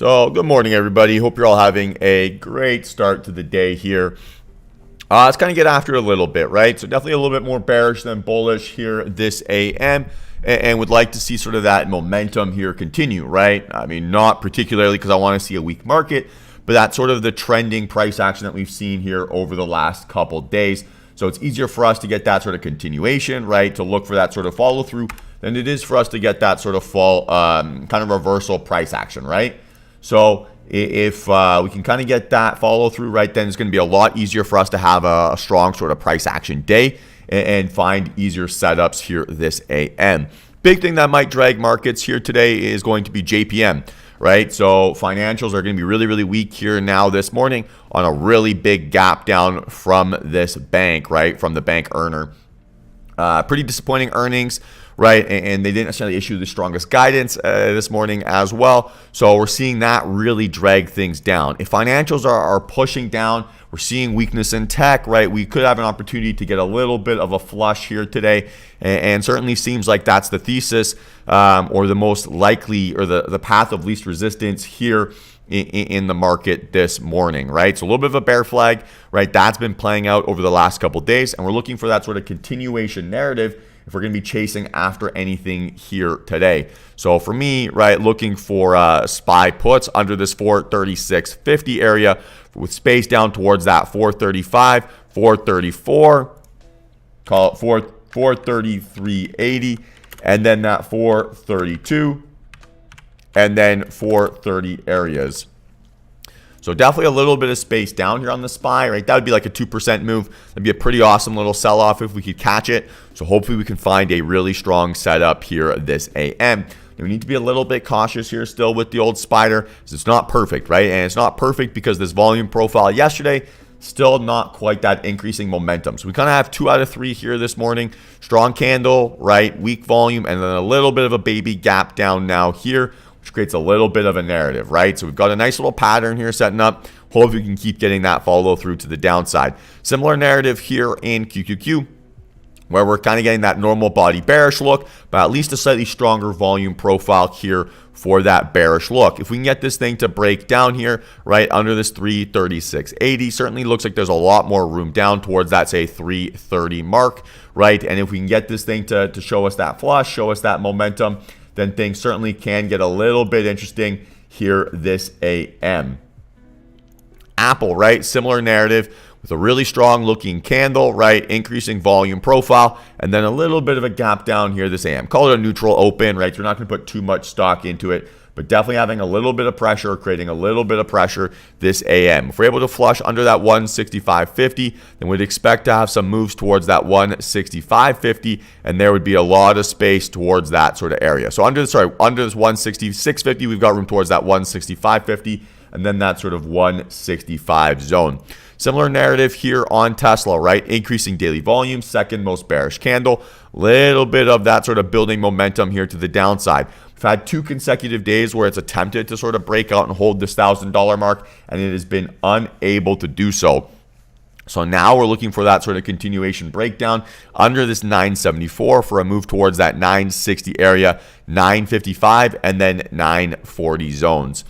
So good morning, everybody. Hope you're all having a great start to the day here. Let's kind of get after it a little bit, right? So definitely a little bit more bearish than bullish here this AM, and would like to see sort of that momentum here continue, right? I mean, not particularly because I want to see a weak market, but that's sort of the trending price action that we've seen here over the last couple days. So it's easier for us to get that sort of continuation, right? To look for that sort of follow through than it is for us to get that sort of fall, kind of reversal price action, right? So if we can kind of get that follow through, right, then it's going to be a lot easier for us to have a strong sort of price action day and find easier setups here this AM. Big thing that might drag markets here today is going to be JPM, right? So financials are going to be really, really weak here now this morning on a really big gap down from this bank, right? From the bank earner. Pretty disappointing earnings, right? And they didn't necessarily issue the strongest guidance this morning as well. So we're seeing that really drag things down. If financials are pushing down, we're seeing weakness in tech, right? We could have an opportunity to get a little bit of a flush here today. And certainly seems like that's the thesis or the most likely or the path of least resistance here in the market this morning, right? So a little bit of a bear flag, right? That's been playing out over the last couple of days, and we're looking for that sort of continuation narrative if we're going to be chasing after anything here today. So for me, right, looking for SPY puts under this 436.50 area with space down towards that 435, 434, call it 433.80, and then that 432. And then 430 areas. So definitely a little bit of space down here on the SPY, right? That would be like a 2% move. That'd be a pretty awesome little sell-off if we could catch it. So hopefully we can find a really strong setup here this AM. We need to be a little bit cautious here still with the old spider, because it's not perfect, right? And it's not perfect because this volume profile yesterday, still not quite that increasing momentum. So we kind of have 2 out of 3 here this morning. Strong candle, right? Weak volume, and then a little bit of a baby gap down now here, which creates a little bit of a narrative, right? So we've got a nice little pattern here setting up. Hope we can keep getting that follow through to the downside. Similar narrative here in QQQ, where we're kind of getting that normal body bearish look, but at least a slightly stronger volume profile here for that bearish look. If we can get this thing to break down here, right, under this 336.80, certainly looks like there's a lot more room down towards that, say, 330 mark, right? And if we can get this thing to show us that flush, show us that momentum, then things certainly can get a little bit interesting here this AM. Apple, right? Similar narrative with a really strong looking candle, right? Increasing volume profile, and then a little bit of a gap down here this AM. Call it a neutral open, right? So we're not going to put too much stock into it, but definitely having a little bit of pressure, creating a little bit of pressure this AM. If we're able to flush under that 165.50, then we'd expect to have some moves towards that 165.50, and there would be a lot of space towards that sort of area. So under this 166.50, we've got room towards that 165.50, and then that sort of 165 zone. Similar narrative here on Tesla, right? Increasing daily volume, second most bearish candle. Little bit of that sort of building momentum here to the downside. We've had 2 consecutive days where it's attempted to sort of break out and hold this $1,000 mark, and it has been unable to do so. So now we're looking for that sort of continuation breakdown under this 974 for a move towards that 960 area, 955, and then 940 zones.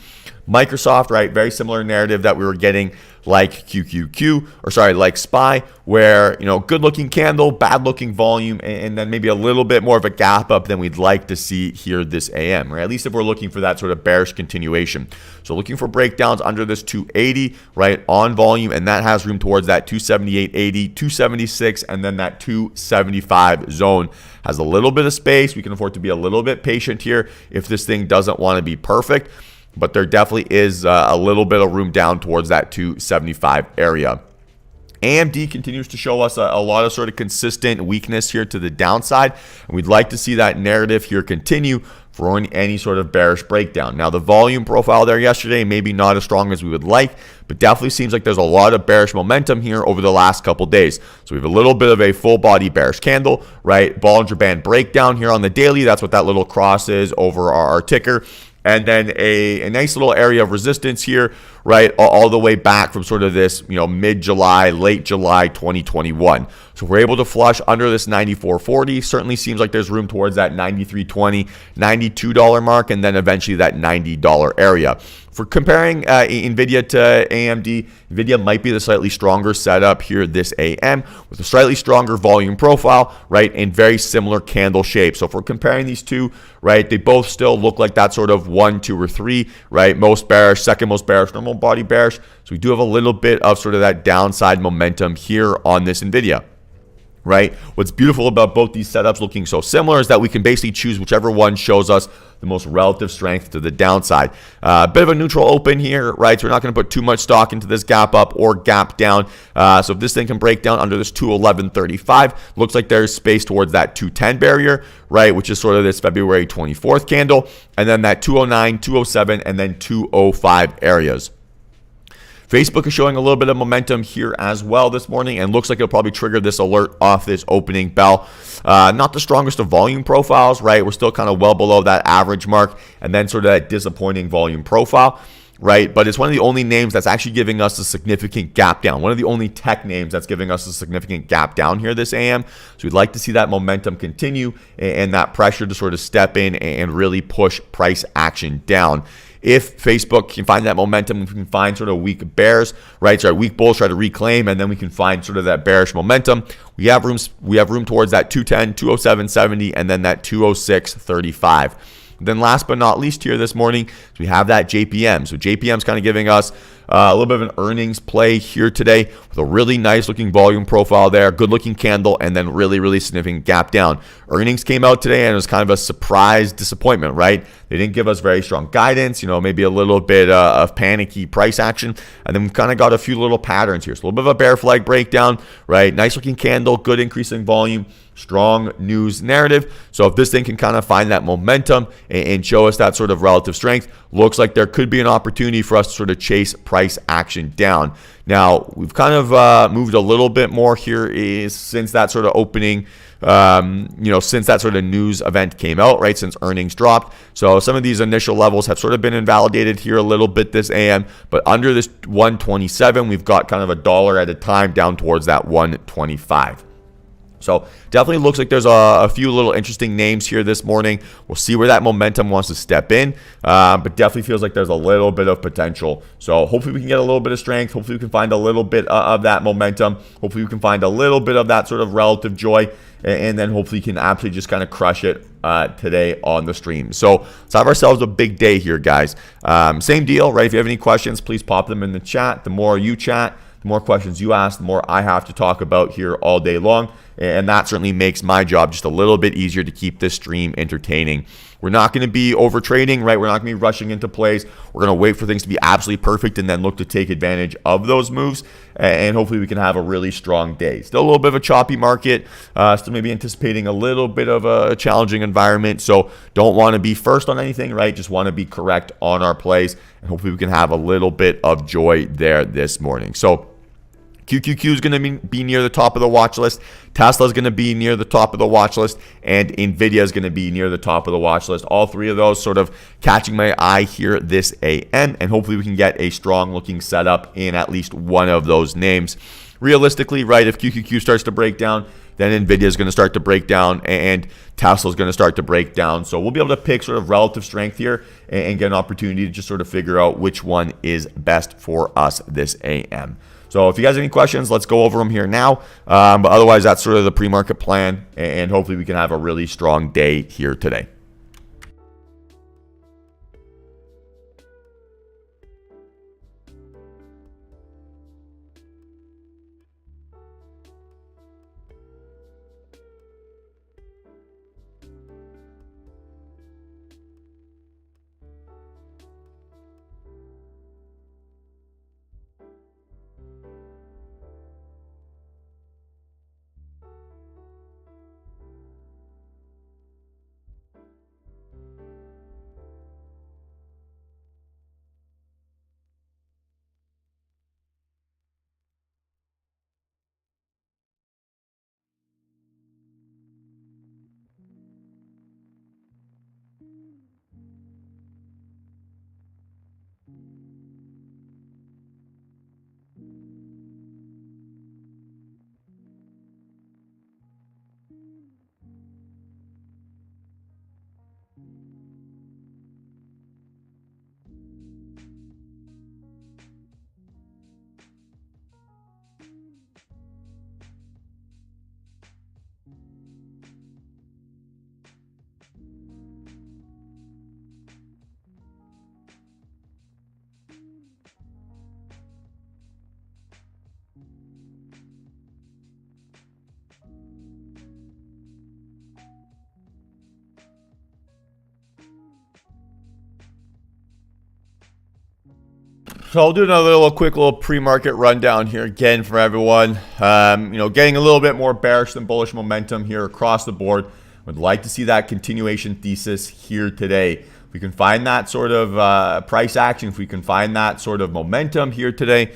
Microsoft, right? Very similar narrative that we were getting like QQQ, or sorry, like SPY, where, you know, good looking candle, bad looking volume, and then maybe a little bit more of a gap up than we'd like to see here this AM, or at least if we're looking for that sort of bearish continuation. So looking for breakdowns under this 280, right, on volume, and that has room towards that 278.80, 276, and then that 275 zone. Has a little bit of space. We can afford to be a little bit patient here if this thing doesn't want to be perfect. But there definitely is a little bit of room down towards that 275 area. AMD continues to show us a lot of sort of consistent weakness here to the downside. And we'd like to see that narrative here continue for any sort of bearish breakdown. Now, the volume profile there yesterday, maybe not as strong as we would like, but definitely seems like there's a lot of bearish momentum here over the last couple days. So we have a little bit of a full body bearish candle, right? Bollinger Band breakdown here on the daily. That's what that little cross is over our ticker. And then a nice little area of resistance here, right, all the way back from sort of this, mid-July, late July 2021. So we're able to flush under this 94.40. Certainly seems like there's room towards that 93.20, $92 mark, and then eventually that $90 area. For comparing NVIDIA to AMD, NVIDIA might be the slightly stronger setup here this AM with a slightly stronger volume profile, right, and very similar candle shape. So if we're comparing these two, right, they both still look like that sort of 1, 2, or 3, right, most bearish, second most bearish, normal body bearish. So we do have a little bit of sort of that downside momentum here on this NVIDIA. Right. What's beautiful about both these setups looking so similar is that we can basically choose whichever one shows us the most relative strength to the downside. A bit of a neutral open here, right? So we're not going to put too much stock into this gap up or gap down. So if this thing can break down under this 211.35, looks like there's space towards that 210 barrier, right? Which is sort of this February 24th candle. And then that 209, 207, and then 205 areas. Facebook is showing a little bit of momentum here as well this morning, and looks like it'll probably trigger this alert off this opening bell. Not the strongest of volume profiles, right? We're still kind of well below that average mark, and then sort of that disappointing volume profile, right? But it's one of the only names that's actually giving us a significant gap down. One of the only tech names that's giving us a significant gap down here this AM. So we'd like to see that momentum continue and that pressure to sort of step in and really push price action down. If Facebook can find that momentum, we can find sort of weak bears, right? So our weak bulls try to reclaim, and then we can find sort of that bearish momentum. We have room towards that 210, 207.70, and then that 206.35. Then last but not least here this morning, we have that JPM. So JPM's kind of giving us a little bit of an earnings play here today with a really nice looking volume profile there, good looking candle, and then really, really significant gap down. Earnings came out today and it was kind of a surprise disappointment, right? They didn't give us very strong guidance, maybe a little bit of panicky price action. And then we've kind of got a few little patterns here. So a little bit of a bear flag breakdown, right? Nice looking candle, good increasing volume, strong news narrative. So if this thing can kind of find that momentum and show us that sort of relative strength, looks like there could be an opportunity for us to sort of chase price action down. Now, we've kind of moved a little bit more here since that sort of opening, since that sort of news event came out, right, since earnings dropped. So some of these initial levels have sort of been invalidated here a little bit this AM, but under this 127, we've got kind of a dollar at a time down towards that 125. So definitely looks like there's a few little interesting names here this morning. We'll see where that momentum wants to step in, but definitely feels like there's a little bit of potential. So hopefully we can get a little bit of strength. Hopefully we can find a little bit of that momentum. Hopefully we can find a little bit of that sort of relative joy, and then hopefully you can absolutely just kind of crush it today on the stream. So let's have ourselves a big day here, guys. Same deal, right? If you have any questions, please pop them in the chat. The more you chat, the more questions you ask, the more I have to talk about here all day long. And that certainly makes my job just a little bit easier to keep this stream entertaining. We're not going to be over trading, right? We're not going to be rushing into plays. We're going to wait for things to be absolutely perfect and then look to take advantage of those moves. And hopefully we can have a really strong day. Still a little bit of a choppy market. Still maybe anticipating a little bit of a challenging environment. So don't want to be first on anything, right? Just want to be correct on our plays. And hopefully we can have a little bit of joy there this morning. So QQQ is going to be near the top of the watch list. Tesla is going to be near the top of the watch list, and NVIDIA is going to be near the top of the watch list. All three of those sort of catching my eye here this AM, and hopefully we can get a strong looking setup in at least one of those names. Realistically, right, if QQQ starts to break down, then NVIDIA is going to start to break down, and Tesla is going to start to break down. So we'll be able to pick sort of relative strength here and get an opportunity to just sort of figure out which one is best for us this AM. So if you guys have any questions, let's go over them here now. But otherwise, that's sort of the pre-market plan, and hopefully we can have a really strong day here today. So I'll do another quick little pre-market rundown here again for everyone. Getting a little bit more bearish than bullish momentum here across the board. Would like to see that continuation thesis here today. If we can find that sort of price action, if we can find that sort of momentum here today,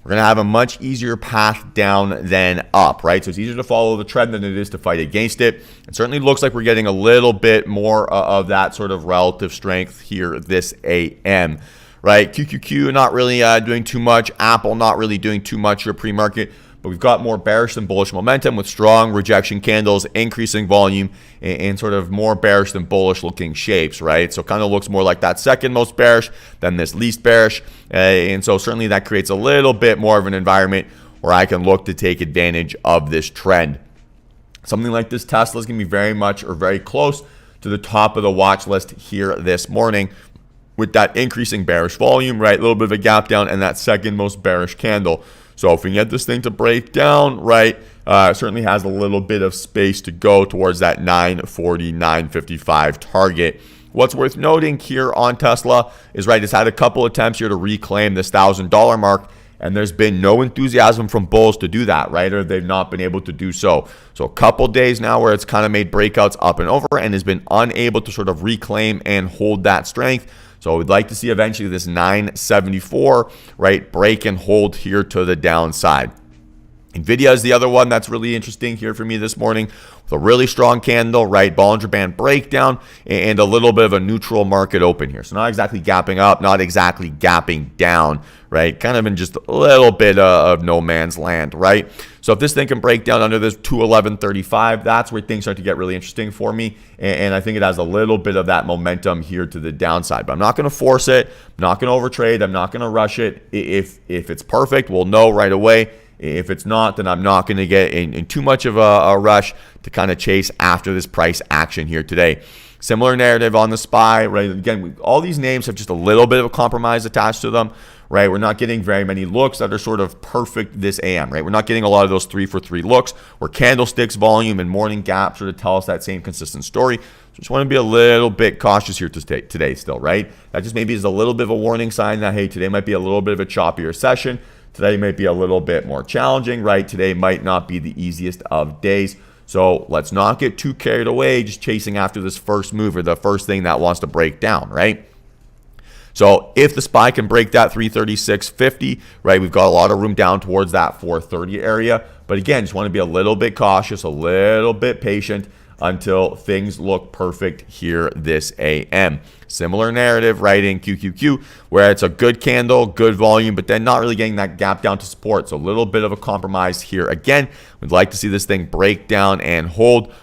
we're going to have a much easier path down than up, right? So it's easier to follow the trend than it is to fight against it. It certainly looks like we're getting a little bit more of that sort of relative strength here this AM. Right, QQQ not really doing too much. Apple not really doing too much here pre-market. But we've got more bearish than bullish momentum with strong rejection candles, increasing volume, and sort of more bearish than bullish looking shapes, right? So it kind of looks more like that second most bearish than this least bearish. And so certainly that creates a little bit more of an environment where I can look to take advantage of this trend. Something like this Tesla is going to be very much or very close to the top of the watch list here this morning, with that increasing bearish volume, right? A little bit of a gap down and that second most bearish candle. So if we can get this thing to break down, right, certainly has a little bit of space to go towards that 940, 955 target. What's worth noting here on Tesla is, right, it's had a couple attempts here to reclaim this $1,000 mark, and there's been no enthusiasm from bulls to do that, right? Or they've not been able to do so. So a couple days now where it's kind of made breakouts up and over and has been unable to sort of reclaim and hold that strength. So we'd like to see eventually this 974, right, break and hold here to the downside. NVIDIA is the other one that's really interesting here for me this morning, with a really strong candle, right, Bollinger Band breakdown, and a little bit of a neutral market open here. So not exactly gapping up, not exactly gapping down, right, kind of in just a little bit of no man's land, right? So if this thing can break down under this 211.35, that's where things start to get really interesting for me, and I think it has a little bit of that momentum here to the downside. But I'm not going to force it, I'm not going to overtrade, I'm not going to rush it. If it's perfect, we'll know right away. If it's not, then I'm not going to get in too much of a rush to kind of chase after this price action here today. Similar narrative on the SPY, right? Again, all these names have just a little bit of a compromise attached to them, right? We're not getting very many looks that are sort of perfect this AM, right? We're not getting a lot of those 3-for-3 looks where candlesticks, volume, and morning gap sort of tell us that same consistent story. So just want to be a little bit cautious here today still, right? That just maybe is a little bit of a warning sign that, hey, today might be a little bit of a choppier session. Today might be a little bit more challenging, right? Today might not be the easiest of days. So let's not get too carried away just chasing after this first move or the first thing that wants to break down, right? So if the SPY can break that 336.50, right, we've got a lot of room down towards that 430 area. But again, just want to be a little bit cautious, a little bit patient until things look perfect here this AM. Similar narrative, right, in QQQ, where it's a good candle, good volume, but then not really getting that gap down to support. So a little bit of a compromise here. Again, we'd like to see this thing break down and hold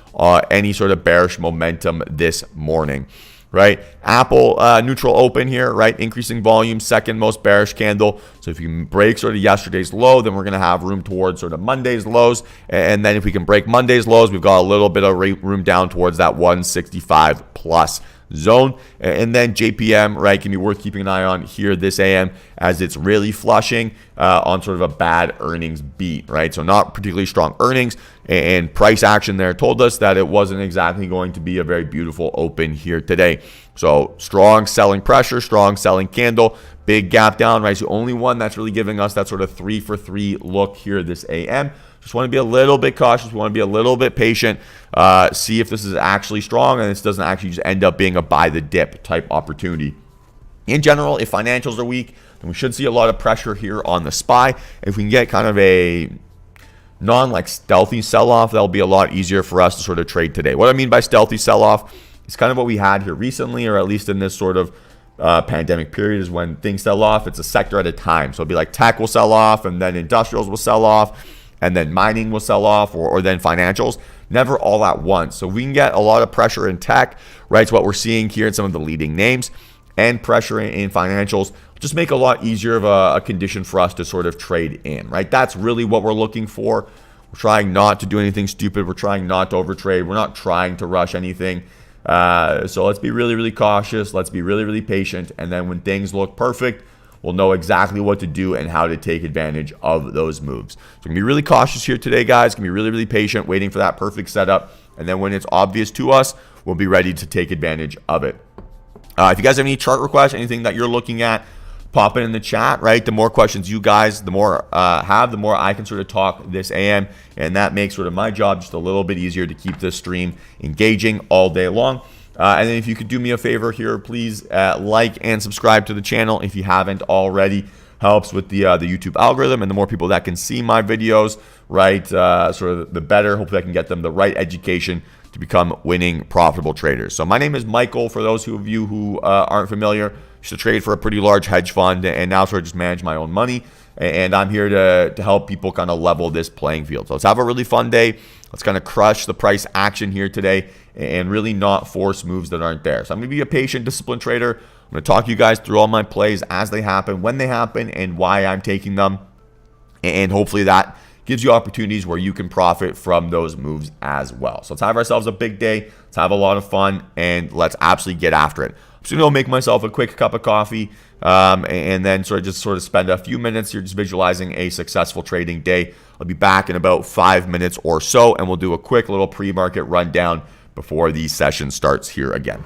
any sort of bearish momentum this morning. Right, Apple neutral open here, right, increasing volume, second most bearish candle. So if you can break sort of yesterday's low, then we're going to have room towards sort of Monday's lows, and then if we can break Monday's lows, we've got a little bit of room down towards that 165 plus zone. And then JPM, right, can be worth keeping an eye on here this AM as it's really flushing on sort of a bad earnings beat, right? So not particularly strong earnings, and price action there told us that it wasn't exactly going to be a very beautiful open here today. So strong selling pressure, strong selling candle, big gap down, right? So the only one that's really giving us that sort of 3-for-3 look here this AM. Just want to be a little bit cautious. We want to be a little bit patient. See if this is actually strong and this doesn't actually just end up being a buy the dip type opportunity. In general, if financials are weak, then we should see a lot of pressure here on the SPY. If we can get kind of a stealthy sell-off, that'll be a lot easier for us to sort of trade today. What I mean by stealthy sell-off is kind of what we had here recently, or at least in this sort of pandemic period, is when things sell off. It's a sector at a time. So it'll be like tech will sell off, and then industrials will sell off, and then mining will sell off, or then financials. Never all at once. So we can get a lot of pressure in tech, right? It's what we're seeing here in some of the leading names, and pressure in financials. Just make a lot easier of a condition for us to sort of trade in, right? That's really what we're looking for. We're trying not to do anything stupid. We're trying not to overtrade. We're not trying to rush anything. So let's be really, really cautious. Let's be really, really patient. And then when things look perfect, we'll know exactly what to do and how to take advantage of those moves. So we're going to be really cautious here today, guys. Going to be really, really patient, waiting for that perfect setup. And then when it's obvious to us, we'll be ready to take advantage of it. If you guys have any chart requests, anything that you're looking at, pop it in the chat, right? The more questions you guys, the more the more I can sort of talk this AM, and that makes sort of my job just a little bit easier to keep this stream engaging all day long. And then if you could do me a favor here, please like and subscribe to the channel if you haven't already. Helps with the YouTube algorithm, and the more people that can see my videos, right, sort of the better. Hopefully I can get them the right education to become winning, profitable traders. So my name is Michael. For those of you who aren't familiar, I used to trade for a pretty large hedge fund, and now sort of just manage my own money. And I'm here to help people kind of level this playing field. So let's have a really fun day. Let's kind of crush the price action here today and really not force moves that aren't there. So I'm going to be a patient, disciplined trader. I'm going to talk you guys through all my plays as they happen, when they happen, and why I'm taking them. And hopefully that gives you opportunities where you can profit from those moves as well. So let's have ourselves a big day. Let's have a lot of fun, and let's absolutely get after it. I'm just going to make myself a quick cup of coffee and then sort of spend a few minutes here just visualizing a successful trading day. I'll be back in about 5 minutes or so, and we'll do a quick little pre-market rundown before the session starts here again.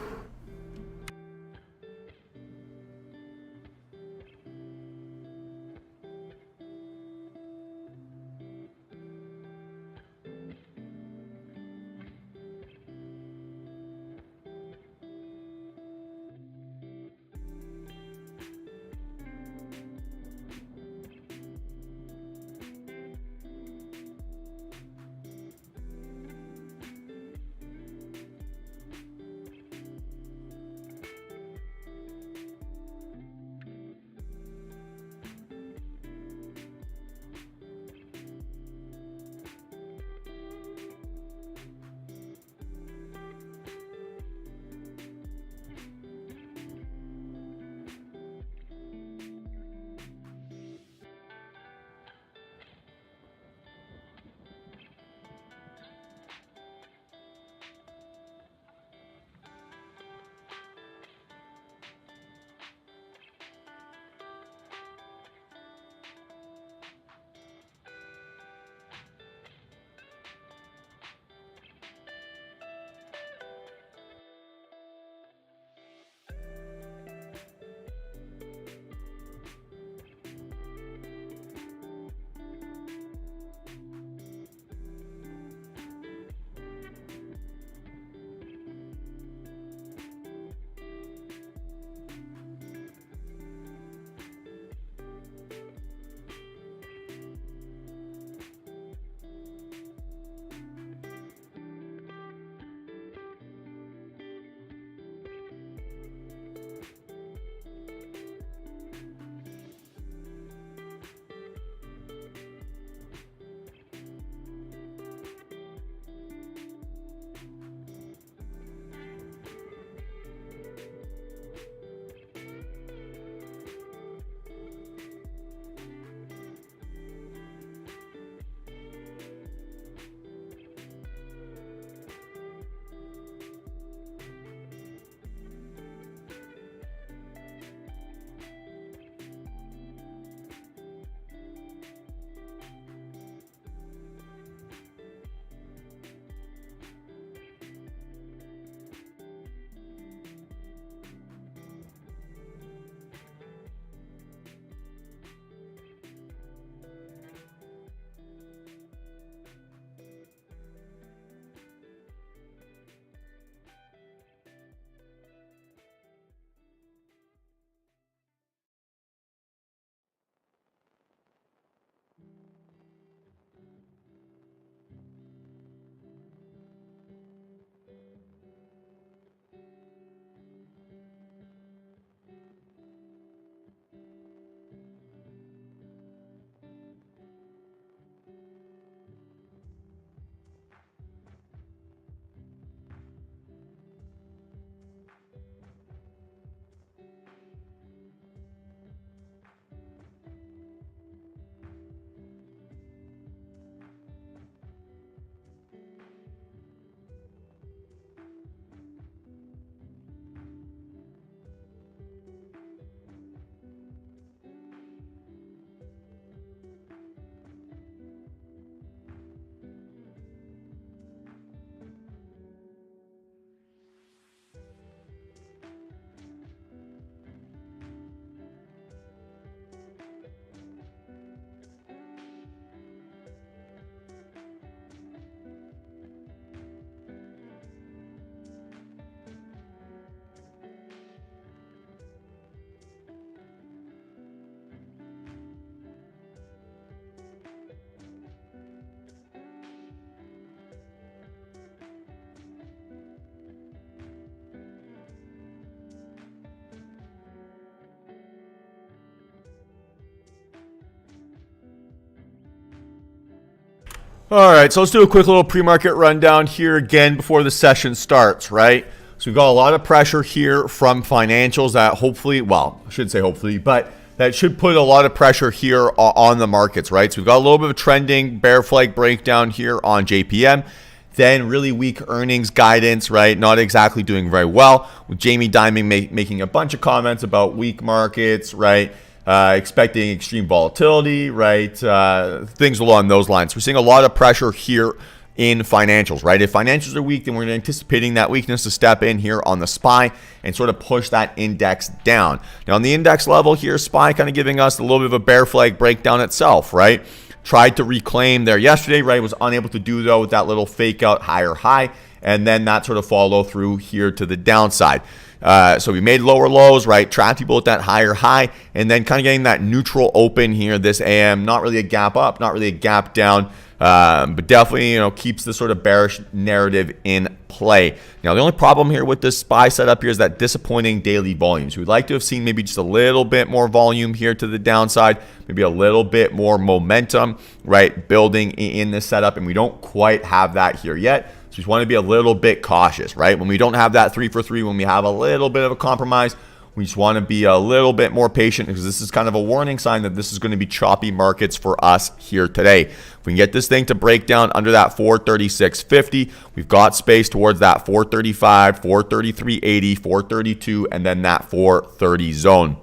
All right, so let's do a quick little pre-market rundown here again before the session starts, right? So we've got a lot of pressure here from financials that hopefully, well, I shouldn't say hopefully, but that should put a lot of pressure here on the markets, right? So we've got a little bit of a trending bear flag breakdown here on JPM. Then really weak earnings guidance, right? Not exactly doing very well. With Jamie Dimon making a bunch of comments about weak markets, right? Expecting extreme volatility, right? Things along those lines. We're seeing a lot of pressure here in financials, right? If financials are weak, then we're anticipating that weakness to step in here on the SPY and sort of push that index down. Now on the index level here, SPY kind of giving us a little bit of a bear flag breakdown itself, right? Tried to reclaim there yesterday, right? Was unable to do though with that little fake out higher high, and then that sort of follow through here to the downside. So we made lower lows, right? Trapped people at that higher high, and then kind of getting that neutral open here this AM. Not really a gap up, not really a gap down, but definitely, keeps the sort of bearish narrative in play. Now, the only problem here with this SPY setup here is that disappointing daily volumes. We'd like to have seen maybe just a little bit more volume here to the downside, maybe a little bit more momentum, right? Building in this setup, and we don't quite have that here yet. So we just want to be a little bit cautious, right? When we don't have that 3 for 3, when we have a little bit of a compromise, we just want to be a little bit more patient because this is kind of a warning sign that this is going to be choppy markets for us here today. If we can get this thing to break down under that 436.50, we've got space towards that 435, 433.80, 432, and then that 430 zone.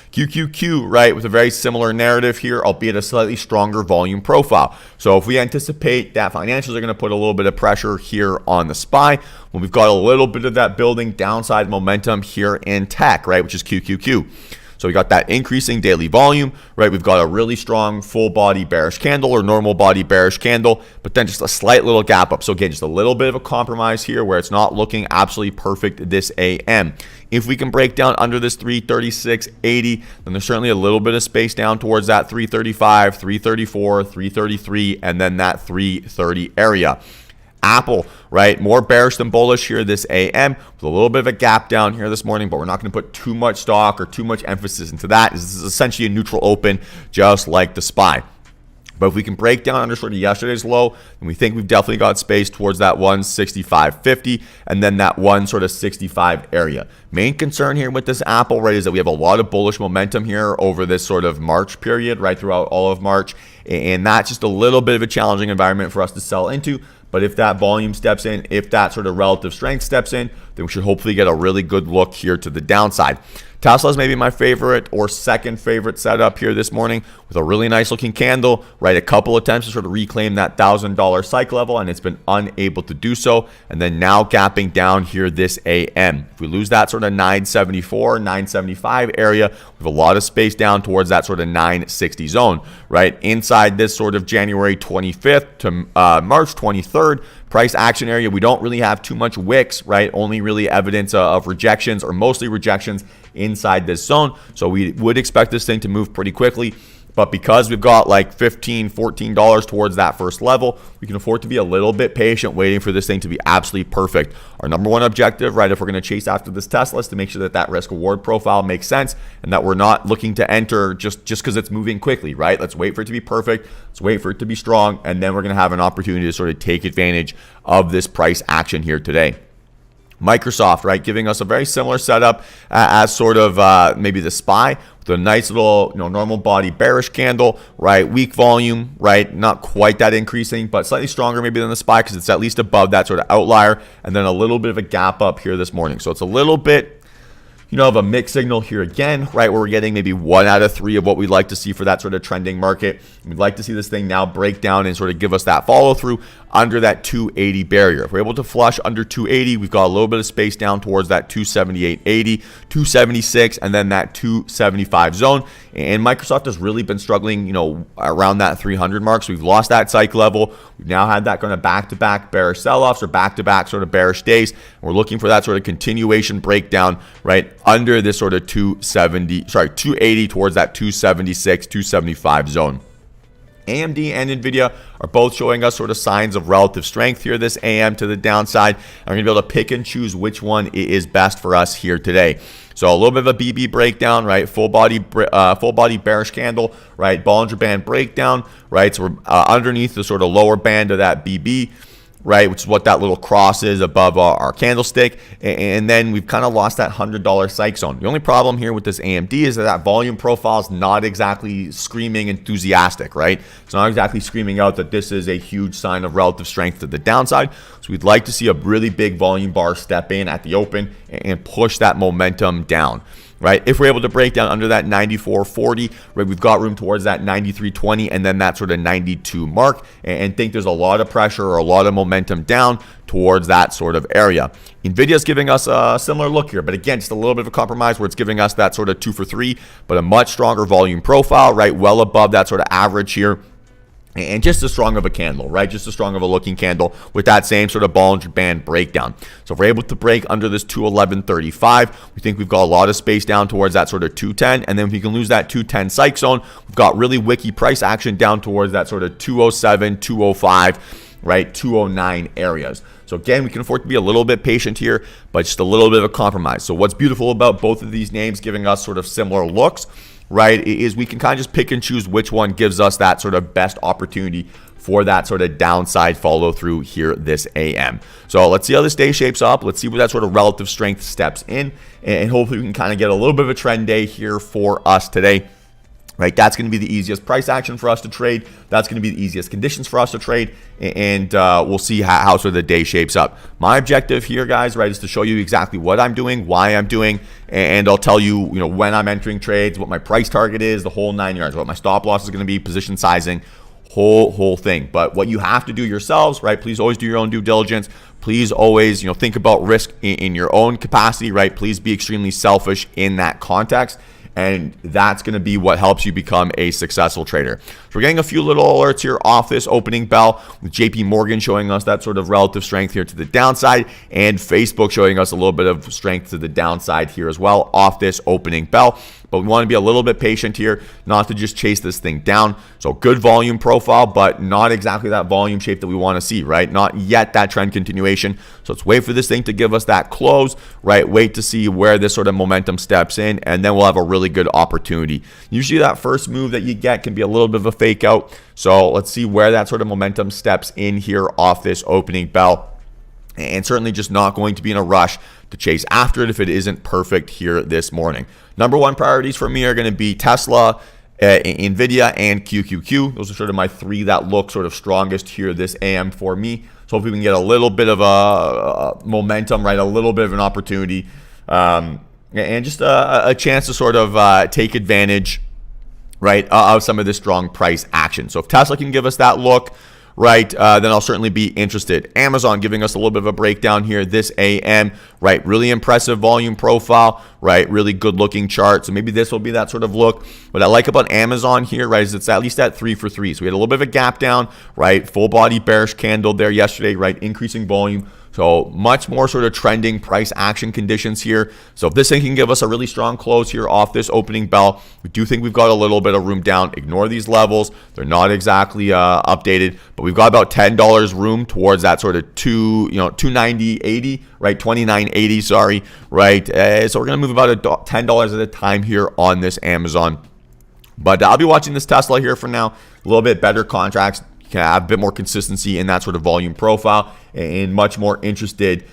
QQQ, right, with a very similar narrative here, albeit a slightly stronger volume profile. So if we anticipate that financials are going to put a little bit of pressure here on the SPY, well, we've got a little bit of that building downside momentum here in tech, right, which is QQQ. So we got that increasing daily volume, right? We've got a really strong full body bearish candle or normal body bearish candle, but then just a slight little gap up. So again, just a little bit of a compromise here where it's not looking absolutely perfect this AM. If we can break down under this 336.80, then there's certainly a little bit of space down towards that 335, 334, 333, and then that 330 area. Apple, right? More bearish than bullish here this AM with a little bit of a gap down here this morning, but we're not going to put too much stock or too much emphasis into that. This is essentially a neutral open, just like the SPY. But if we can break down under sort of yesterday's low, then we think we've definitely got space towards that 165.50 and then that 165 area. Main concern here with this Apple, right, is that we have a lot of bullish momentum here over this sort of March period, right, throughout all of March. And that's just a little bit of a challenging environment for us to sell into. But if that volume steps in, if that sort of relative strength steps in, then we should hopefully get a really good look here to the downside. Tesla is maybe my favorite or second favorite setup here this morning with a really nice looking candle, right? A couple attempts to sort of reclaim that $1,000 cycle level, and it's been unable to do so. And then now gapping down here this AM. If we lose that sort of 974, 975 area, we have a lot of space down towards that sort of 960 zone, right? Inside this sort of January 25th to March 23rd price action area, we don't really have too much wicks, right? Only really evidence of rejections or mostly rejections inside this zone. So we would expect this thing to move pretty quickly. But because we've got like $15, $14 towards that first level, we can afford to be a little bit patient waiting for this thing to be absolutely perfect. Our number one objective, right, if we're going to chase after this Tesla, is to make sure that that risk reward profile makes sense and that we're not looking to enter just because it's moving quickly, right? Let's wait for it to be perfect. Let's wait for it to be strong. And then we're going to have an opportunity to sort of take advantage of this price action here today. Microsoft, right, giving us a very similar setup as sort of maybe the SPY with a nice little normal body bearish candle, right, weak volume, right, not quite that increasing, but slightly stronger maybe than the SPY because it's at least above that sort of outlier, and then a little bit of a gap up here this morning. So it's a little bit of a mixed signal here again, right, where we're getting maybe 1 out of 3 of what we'd like to see for that sort of trending market. We'd like to see this thing now break down and sort of give us that follow through under that 280 barrier. If we're able to flush under 280, we've got a little bit of space down towards that 278.80, 276, and then that 275 zone. And Microsoft has really been struggling, around that 300 mark. So we've lost that cycle level. We've now had that kind of back-to-back bearish sell-offs or back-to-back sort of bearish days. And we're looking for that sort of continuation breakdown, right, under this sort of 280 towards that 276, 275 zone. AMD and NVIDIA are both showing us sort of signs of relative strength here this AM to the downside. I'm going to be able to pick and choose which one is best for us here today. So a little bit of a BB breakdown, right? Full body bearish candle, right? Bollinger Band breakdown, right? So we're underneath the sort of lower band of that BB, right, which is what that little cross is above our candlestick. And then we've kind of lost that $100 psych zone. The only problem here with this AMD is that volume profile is not exactly screaming enthusiastic, right? It's not exactly screaming out that this is a huge sign of relative strength to the downside. So we'd like to see a really big volume bar step in at the open and push that momentum down. Right, if we're able to break down under that 94.40, right, we've got room towards that 93.20 and then that sort of 92 mark, and think there's a lot of pressure or a lot of momentum down towards that sort of area. NVIDIA is giving us a similar look here, but again, just a little bit of a compromise where it's giving us that sort of 2 for 3, but a much stronger volume profile, right, well above that sort of average here. And just as strong of a candle, right? Just as strong of a looking candle with that same sort of Bollinger Band breakdown. So if we're able to break under this 211.35, we think we've got a lot of space down towards that sort of 210. And then if we can lose that 210 psych zone, we've got really wicky price action down towards that sort of 207, 205, right? 209 areas. So again, we can afford to be a little bit patient here, but just a little bit of a compromise. So what's beautiful about both of these names giving us sort of similar looks, right, is we can kind of just pick and choose which one gives us that sort of best opportunity for that sort of downside follow through here this AM. So let's see how this day shapes up. Let's see where that sort of relative strength steps in, and hopefully we can kind of get a little bit of a trend day here for us today. Right, that's going to be the easiest price action for us to trade. That's going to be the easiest conditions for us to trade, and we'll see how sort of the day shapes up. My objective here, guys, right, is to show you exactly what I'm doing, why I'm doing, and I'll tell you, when I'm entering trades, what my price target is, the whole 9 yards, what my stop loss is going to be, position sizing, whole thing. But what you have to do yourselves, right? Please always do your own due diligence. Please always, think about risk in your own capacity, right? Please be extremely selfish in that context. And that's going to be what helps you become a successful trader. So we're getting a few little alerts here off this opening bell, with JP Morgan showing us that sort of relative strength here to the downside, and Facebook showing us a little bit of strength to the downside here as well off this opening bell. But we want to be a little bit patient here, not to just chase this thing down. So good volume profile, but not exactly that volume shape that we want to see, right? Not yet that trend continuation. So let's wait for this thing to give us that close, right? Wait to see where this sort of momentum steps in, and then we'll have a really good opportunity. Usually that first move that you get can be a little bit of a fake out. So let's see where that sort of momentum steps in here off this opening bell. And certainly just not going to be in a rush to chase after it if it isn't perfect here this morning. Number one priorities for me are going to be Tesla, NVIDIA, and QQQ. Those are sort of my three that look sort of strongest here this AM for me. So hopefully we can get a little bit of a momentum, right? A little bit of an opportunity, and just a chance to sort of take advantage, right, of some of this strong price action. So if Tesla can give us that look, right, then I'll certainly be interested. Amazon giving us a little bit of a breakdown here this AM, right? Really impressive volume profile, right? Really good looking chart. So maybe this will be that sort of look. What I like about Amazon here, right, is it's at least at 3 for 3. So we had a little bit of a gap down, right? Full body bearish candle there yesterday, right? Increasing volume. So much more sort of trending price action conditions here. So if this thing can give us a really strong close here off this opening bell, we do think we've got a little bit of room down. Ignore these levels. They're not exactly updated, but we've got about $10 room towards that sort of 290.80, right? 29.80, sorry, right? So we're going to move about $10 at a time here on this Amazon. But I'll be watching this Tesla here for now. A little bit better contracts. Can have a bit more consistency in that sort of volume profile, and much more interested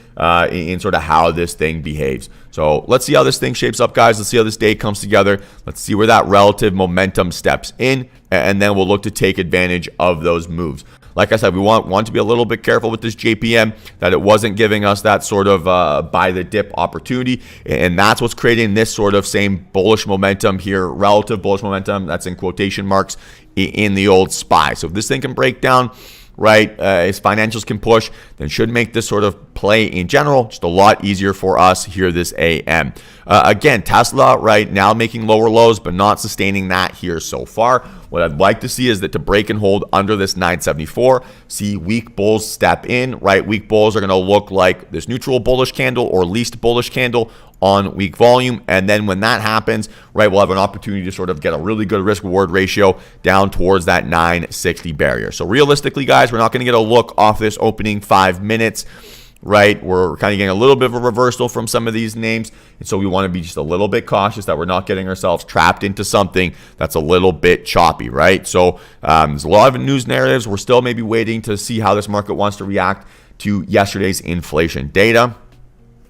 in sort of how this thing behaves. So let's see how this thing shapes up, guys. Let's see how this day comes together. Let's see where that relative momentum steps in, and then we'll look to take advantage of those moves. Like I said, we want to be a little bit careful with this JPM, that it wasn't giving us that sort of buy the dip opportunity, and that's what's creating this sort of same bullish momentum here, relative bullish momentum, that's in quotation marks, in the old SPY. So if this thing can break down, right, as financials can push, then should make this sort of play in general just a lot easier for us here this AM. Again, Tesla right now making lower lows, but not sustaining that here so far. What I'd like to see is that to break and hold under this 974, see weak bulls step in, right? Weak bulls are going to look like this neutral bullish candle or least bullish candle on weak volume. And then when that happens, right, we'll have an opportunity to sort of get a really good risk reward ratio down towards that 960 barrier. So realistically, guys, we're not going to get a look off this opening 5 minutes. Right, we're kind of getting a little bit of a reversal from some of these names, and so we want to be just a little bit cautious that we're not getting ourselves trapped into something that's a little bit choppy, right? So there's a lot of news narratives. We're still maybe waiting to see how this market wants to react to yesterday's inflation data,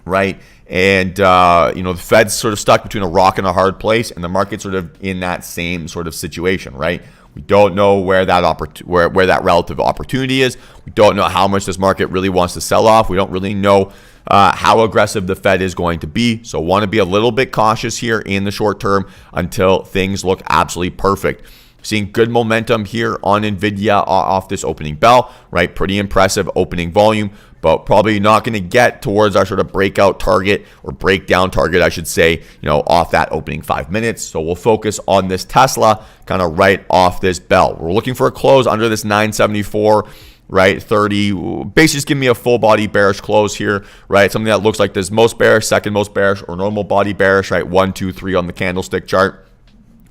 right? And the Fed's sort of stuck between a rock and a hard place, and the market's sort of in that same sort of situation, right? We don't know where that where that relative opportunity is. We don't know how much this market really wants to sell off. We don't really know how aggressive the Fed is going to be. So want to be a little bit cautious here in the short term until things look absolutely perfect. Seeing good momentum here on NVIDIA off this opening bell, right? Pretty impressive opening volume, but probably not going to get towards our sort of breakout target or breakdown target, I should say, off that opening 5 minutes. So we'll focus on this Tesla kind of right off this bell. We're looking for a close under this 974, right? 30. Basically, just give me a full body bearish close here, right? Something that looks like this most bearish, second most bearish, or normal body bearish, right? 1, 2, 3 on the candlestick chart.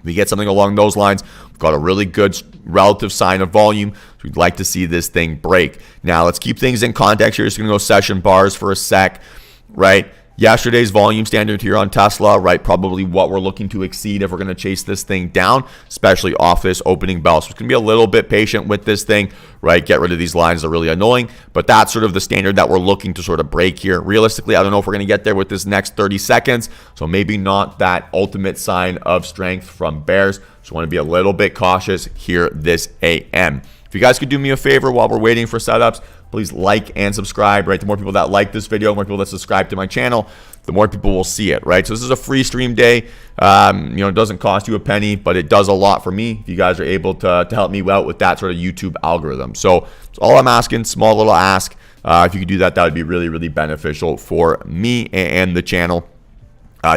We get something along those lines, we've got a really good relative sign of volume. So we'd like to see this thing break. Now, let's keep things in context here. Just going to go session bars for a sec, right? Yesterday's volume standard here on Tesla, right? Probably what we're looking to exceed if we're going to chase this thing down, especially off this opening bell. So it's going to be a little bit patient with this thing, right? Get rid of these lines that are really annoying, but that's sort of the standard that we're looking to sort of break here. Realistically, I don't know if we're going to get there with this next 30 seconds, so maybe not that ultimate sign of strength from bears. So want to be a little bit cautious here this AM. If you guys could do me a favor while we're waiting for setups, please like and subscribe, right? The more people that like this video, the more people that subscribe to my channel, the more people will see it, right? So this is a free stream day. It doesn't cost you a penny, but it does a lot for me if you guys are able to help me out with that sort of YouTube algorithm. So that's all I'm asking, small little ask. If you could do that, that would be really, really beneficial for me and the channel.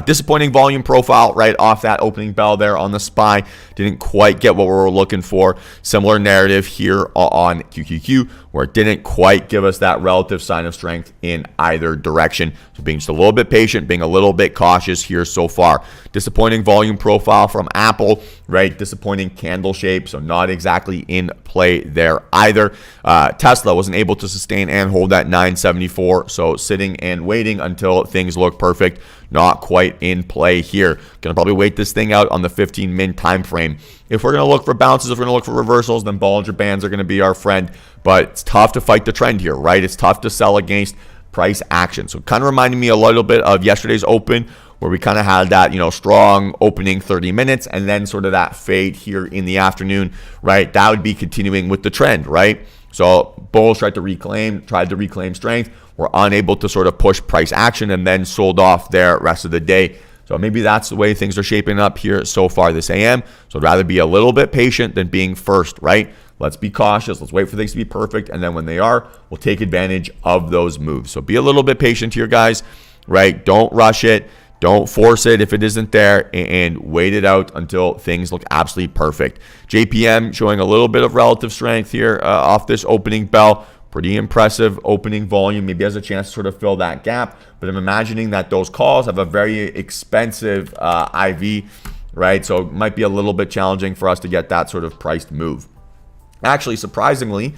Disappointing volume profile right off that opening bell there on the SPY. Didn't quite get what we were looking for. Similar narrative here on QQQ, where it didn't quite give us that relative sign of strength in either direction. So being just a little bit patient, being a little bit cautious here so far. Disappointing volume profile from Apple, right? Disappointing candle shape, so not exactly in play there either. Tesla wasn't able to sustain and hold that 974, so sitting and waiting until things look perfect. Not quite in play here. Gonna probably wait this thing out on the 15-min time frame. If we're gonna look for bounces, if we're gonna look for reversals, then Bollinger Bands are gonna be our friend. But it's tough to fight the trend here, right? It's tough to sell against price action. So kind of reminding me a little bit of yesterday's open, where we kind of had that, strong opening 30 minutes and then sort of that fade here in the afternoon, right? That would be continuing with the trend, right? So bulls tried to reclaim strength, were unable to sort of push price action and then sold off there rest of the day. So maybe that's the way things are shaping up here so far this AM. So I'd rather be a little bit patient than being first, right? Let's be cautious. Let's wait for things to be perfect. And then when they are, we'll take advantage of those moves. So be a little bit patient here, guys, right? Don't rush it. Don't force it if it isn't there, and wait it out until things look absolutely perfect. JPM showing a little bit of relative strength here off this opening bell. Pretty impressive opening volume. Maybe has a chance to sort of fill that gap. But I'm imagining that those calls have a very expensive IV, right? So it might be a little bit challenging for us to get that sort of priced move. Actually, surprisingly,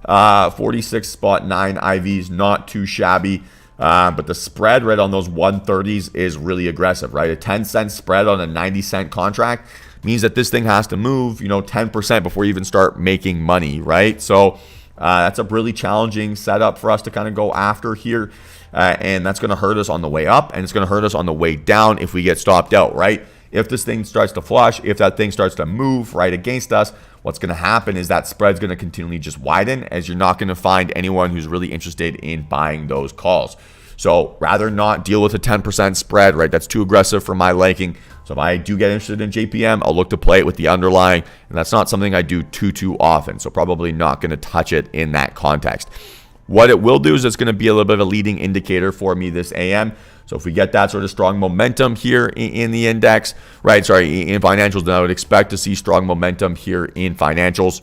46.9 IVs, not too shabby. But the spread right on those 130s is really aggressive, right? A 10-cent spread on a 90-cent contract means that this thing has to move, 10% before you even start making money, right? So that's a really challenging setup for us to kind of go after here. And that's going to hurt us on the way up, and it's going to hurt us on the way down if we get stopped out, right? If this thing starts to flush, if that thing starts to move right against us, what's going to happen is that spread's going to continually just widen, as you're not going to find anyone who's really interested in buying those calls. So rather not deal with a 10% spread, right? That's too aggressive for my liking. So if I do get interested in JPM, I'll look to play it with the underlying, and that's not something I do too often. So probably not going to touch it in that context. What it will do is it's going to be a little bit of a leading indicator for me this AM. So if we get that sort of strong momentum here in the index, right? Sorry, in financials, then I would expect to see strong momentum here in financials.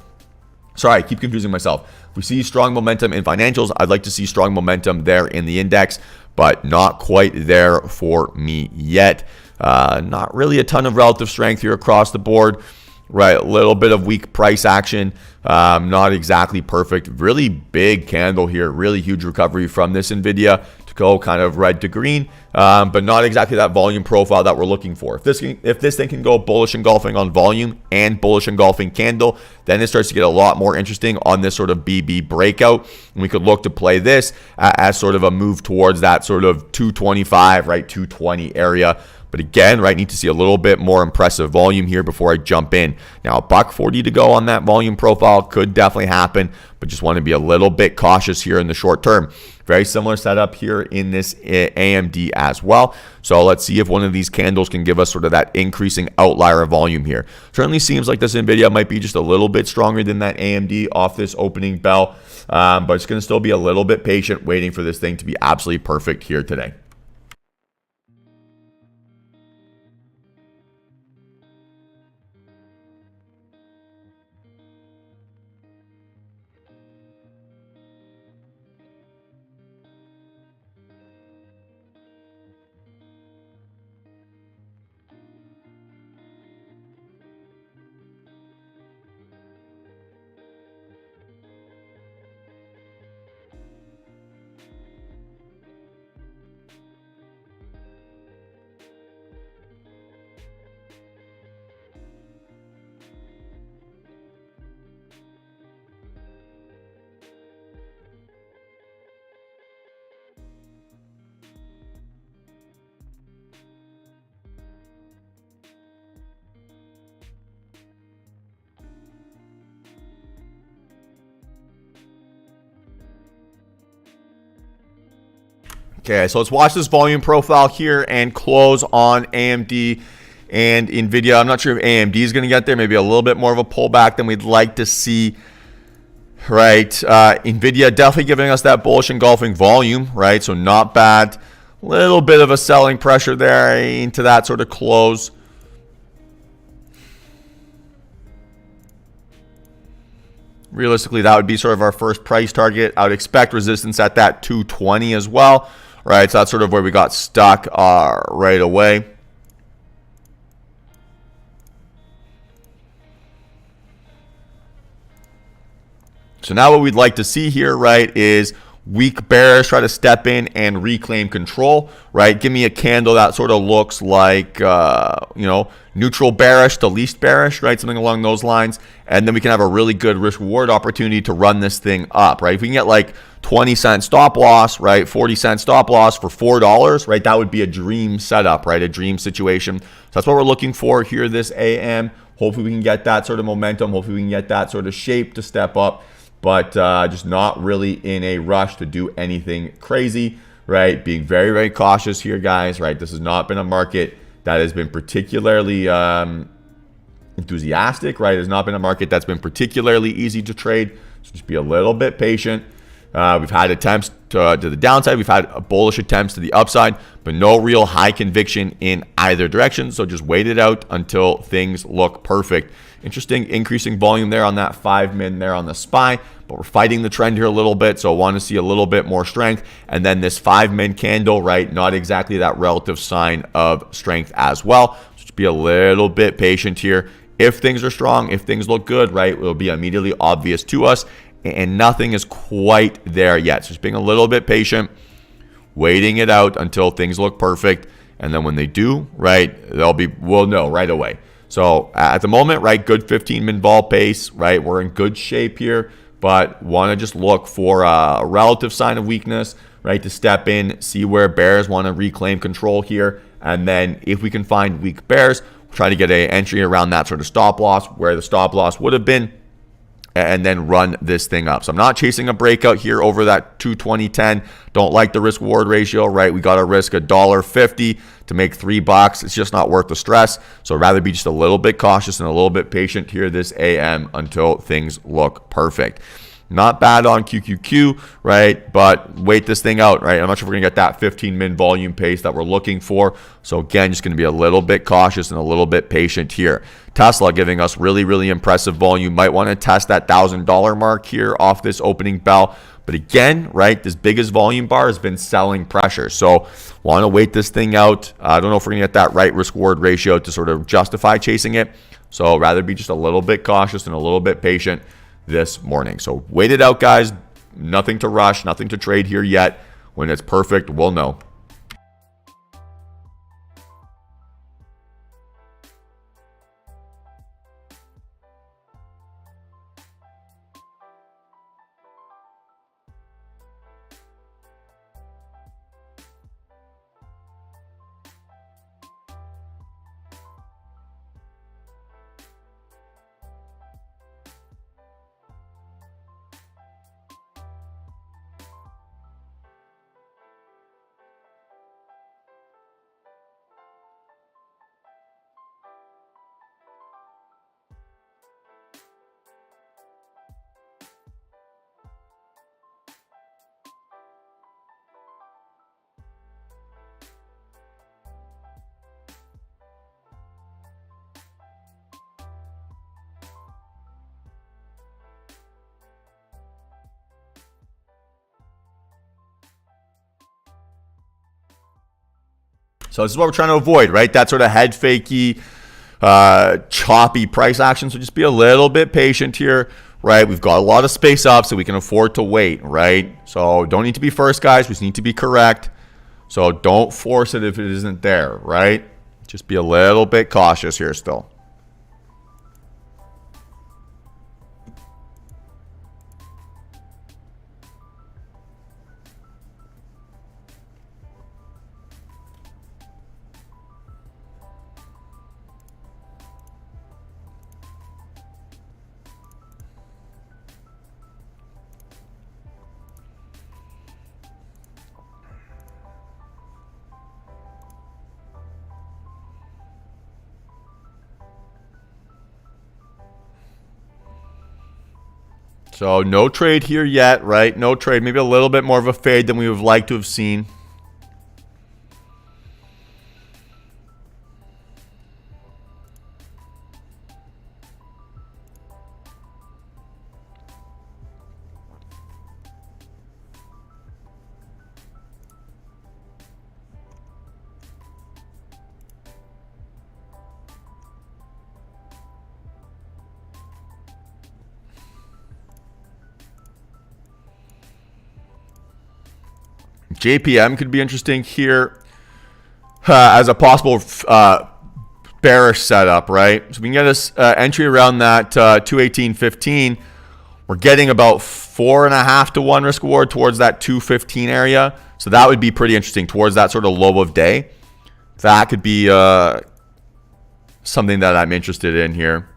Sorry, I keep confusing myself. If we see strong momentum in financials, I'd like to see strong momentum there in the index, but not quite there for me yet. Not really a ton of relative strength here across the board, right? A little bit of weak price action, not exactly perfect. Really big candle here, really huge recovery from this NVIDIA to go kind of red to green, but not exactly that volume profile that we're looking for. If this thing can go bullish engulfing on volume and bullish engulfing candle, then it starts to get a lot more interesting on this sort of BB breakout. And we could look to play this as sort of a move towards that sort of 225, right, 220 area. But again, right, need to see a little bit more impressive volume here before I jump in. Now, $1.40 to go on that volume profile could definitely happen, but just want to be a little bit cautious here in the short term. Very similar setup here in this AMD as well. So let's see if one of these candles can give us sort of that increasing outlier of volume here. Certainly seems like this NVIDIA might be just a little bit stronger than that AMD off this opening bell, but it's going to still be a little bit patient waiting for this thing to be absolutely perfect here today. Okay, so let's watch this volume profile here and close on AMD and NVIDIA. I'm not sure if AMD is going to get there. Maybe a little bit more of a pullback than we'd like to see, right? NVIDIA definitely giving us that bullish engulfing volume, right? So not bad. A little bit of a selling pressure there into that sort of close. Realistically, that would be sort of our first price target. I would expect resistance at that 220 as well. Right, so that's sort of where we got stuck right away. So now what we'd like to see here, right, is weak bearish try to step in and reclaim control, right? Give me a candle that sort of looks like, neutral bearish to least bearish, right? Something along those lines. And then we can have a really good risk reward opportunity to run this thing up, right? If we can get like 20-cent stop loss, right? 40-cent stop loss for $4, right? That would be a dream setup, right? A dream situation. So that's what we're looking for here this AM. Hopefully we can get that sort of momentum. Hopefully we can get that sort of shape to step up, but just not really in a rush to do anything crazy, right? Being very, very cautious here, guys, right? This has not been a market that has been particularly enthusiastic, right? It has not been a market that's been particularly easy to trade. So just be a little bit patient. We've had attempts to the downside. We've had bullish attempts to the upside, but no real high conviction in either direction. So just wait it out until things look perfect. Interesting increasing volume there on that 5-min there on the SPY, but we're fighting the trend here a little bit. So I want to see a little bit more strength. And then this 5-min candle, right? Not exactly that relative sign of strength as well. So just be a little bit patient here. If things are strong, if things look good, right, it will be immediately obvious to us. And nothing is quite there yet. So just being a little bit patient, waiting it out until things look perfect. And then when they do, right, we'll know right away. So at the moment, right, good 15-min vol pace, right? We're in good shape here, but want to just look for a relative sign of weakness, right, to step in, see where bears want to reclaim control here. And then if we can find weak bears, we'll try to get an entry around that sort of stop loss where the stop loss would have been, and then run this thing up. So I'm not chasing a breakout here over that 220.10. Don't like the risk reward ratio, right? We got to risk $1.50 to make $3. It's just not worth the stress. So I'd rather be just a little bit cautious and a little bit patient here this AM until things look perfect. Not bad on QQQ, right? But wait this thing out, right? I'm not sure if we're going to get that 15-min volume pace that we're looking for. So again, just going to be a little bit cautious and a little bit patient here. Tesla giving us really, really impressive volume. Might want to test that $1,000 mark here off this opening bell. But again, right, this biggest volume bar has been selling pressure. So want to wait this thing out. I don't know if we're going to get that right risk-reward ratio to sort of justify chasing it. So rather be just a little bit cautious and a little bit patient this morning. So wait it out, guys. Nothing to rush, nothing to trade here yet. When it's perfect, we'll know. So this is what we're trying to avoid, right? That sort of head fakey, choppy price action. So just be a little bit patient here, right? We've got a lot of space up, so we can afford to wait, right? So don't need to be first, guys. We just need to be correct. So don't force it if it isn't there, right? Just be a little bit cautious here still. So no trade here yet, right? No trade. Maybe a little bit more of a fade than we would have liked to have seen. JPM could be interesting here as a possible bearish setup, right? So we can get this entry around that 218.15. We're getting about 4.5 to 1 risk reward towards that 215 area. So that would be pretty interesting towards that sort of low of day. That could be something that I'm interested in here.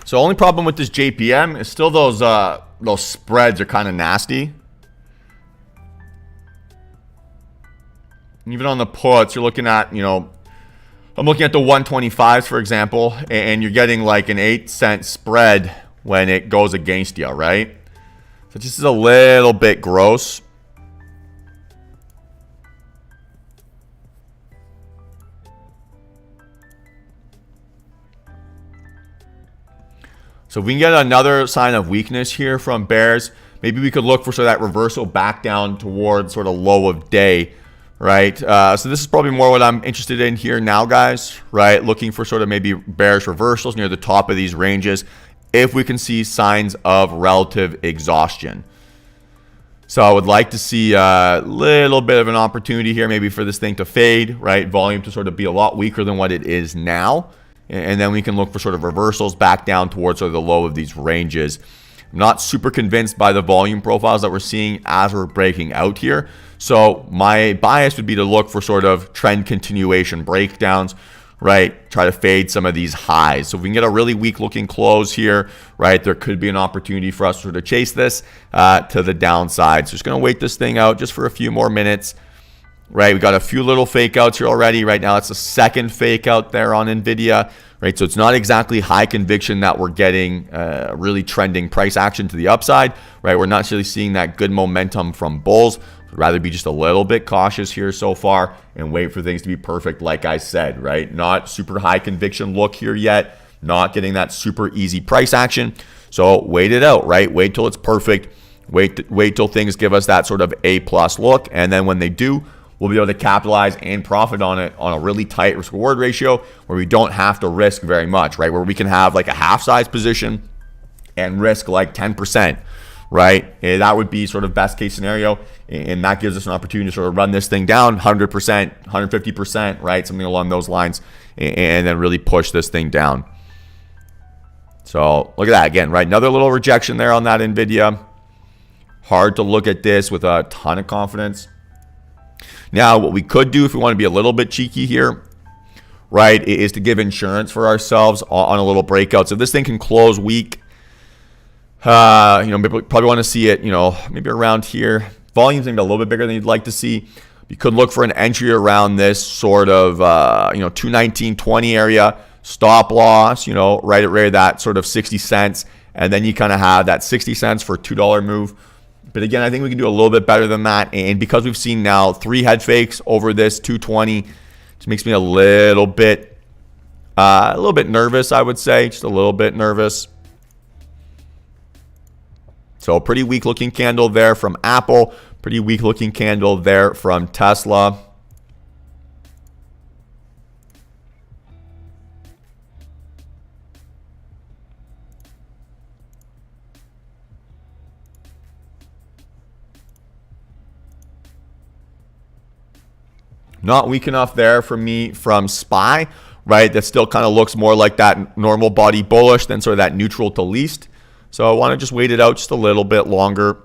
So only problem with this JPM is still those spreads are kind of nasty. Even on the puts, you're looking at, I'm looking at the 125s, for example, and you're getting like an 8-cent spread when it goes against you, right? So this is a little bit gross. So if we can get another sign of weakness here from bears, maybe we could look for sort of that reversal back down towards sort of low of day, right? So this is probably more what I'm interested in here now, guys, right? Looking for sort of maybe bearish reversals near the top of these ranges if we can see signs of relative exhaustion. So I would like to see a little bit of an opportunity here maybe for this thing to fade, right? Volume to sort of be a lot weaker than what it is now. And then we can look for sort of reversals back down towards sort of the low of these ranges. I'm not super convinced by the volume profiles that we're seeing as we're breaking out here. So my bias would be to look for sort of trend continuation breakdowns, right? Try to fade some of these highs. So if we can get a really weak looking close here, right, there could be an opportunity for us to sort of chase this to the downside. So just going to wait this thing out just for a few more minutes. Right, we got a few little fake outs here already. Right now, it's the second fake out there on NVIDIA. Right, so it's not exactly high conviction that we're getting really trending price action to the upside. Right, we're not necessarily seeing that good momentum from bulls. I'd rather be just a little bit cautious here so far and wait for things to be perfect, like I said. Right, not super high conviction look here yet. Not getting that super easy price action. So wait it out. Right, wait till it's perfect. Wait till things give us that sort of A+ look, and then when they do, we'll be able to capitalize and profit on it on a really tight risk reward ratio where we don't have to risk very much, right? Where we can have like a half size position and risk like 10%, right? And that would be sort of best case scenario. And that gives us an opportunity to sort of run this thing down 100%, 150%, right? Something along those lines, and then really push this thing down. So look at that again, right? Another little rejection there on that NVIDIA. Hard to look at this with a ton of confidence. Now, what we could do if we want to be a little bit cheeky here, right, is to give insurance for ourselves on a little breakout. So if this thing can close weak, maybe probably want to see it, maybe around here. Volume's maybe a little bit bigger than you'd like to see. You could look for an entry around this sort of, 219.20 area, stop loss, right at that sort of 60 cents. And then you kind of have that 60 cents for a $2 move. But again, I think we can do a little bit better than that. And because we've seen now 3 head fakes over this 220, it makes me a little bit nervous, I would say. Just a little bit nervous. So a pretty weak looking candle there from Apple. Pretty weak looking candle there from Tesla. Not weak enough there for me from SPY, right? That still kind of looks more like that normal body bullish than sort of that neutral to least. So I want to just wait it out just a little bit longer.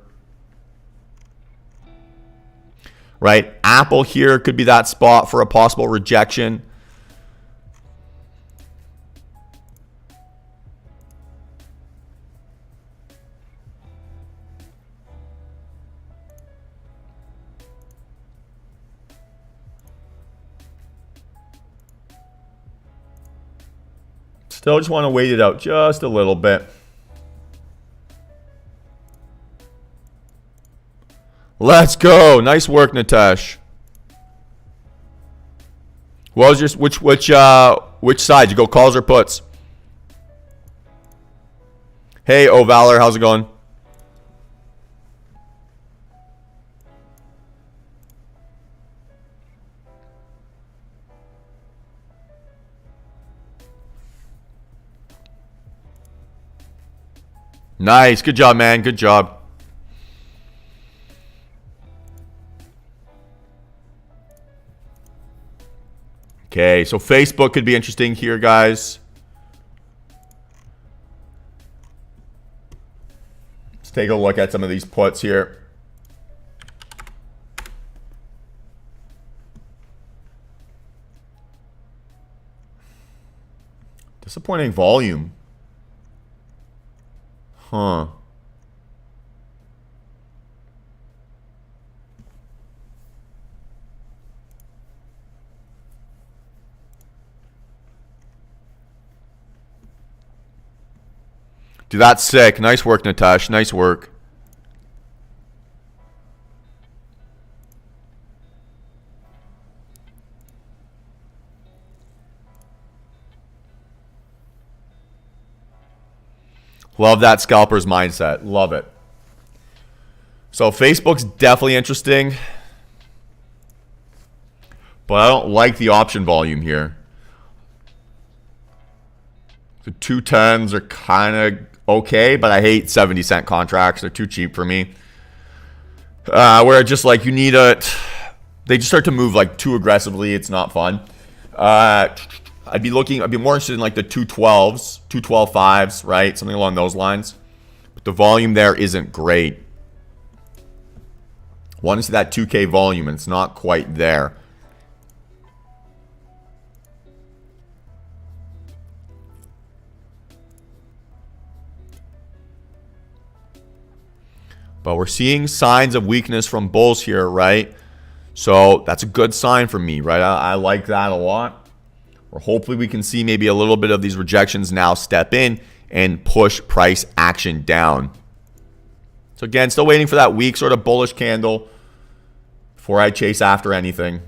Right? Apple here could be that spot for a possible rejection. Still just want to wait it out just a little bit. Let's go. Nice work, Nitesh. What was your which side? You go calls or puts? Hey, Valor, how's it going? Nice. Good job, man. Good job. Okay, so Facebook could be interesting here, guys. Let's take a look at some of these puts here. Disappointing volume. Huh. Dude, that's sick. Nice work, Nitesh. Nice work. Love that scalper's mindset. Love it. So Facebook's definitely interesting, but I don't like the option volume here. The 210s are kind of okay, but I hate 70-cent contracts. They're too cheap for me. Where just like you need they just start to move like too aggressively. It's not fun. I'd be more interested in like the 212s, 212.5s, right? Something along those lines. But the volume there isn't great. Want to see that 2K volume, and it's not quite there. But we're seeing signs of weakness from bulls here, right? So that's a good sign for me, right? I like that a lot. Or hopefully we can see maybe a little bit of these rejections now step in and push price action down. So again, still waiting for that weak sort of bullish candle before I chase after anything.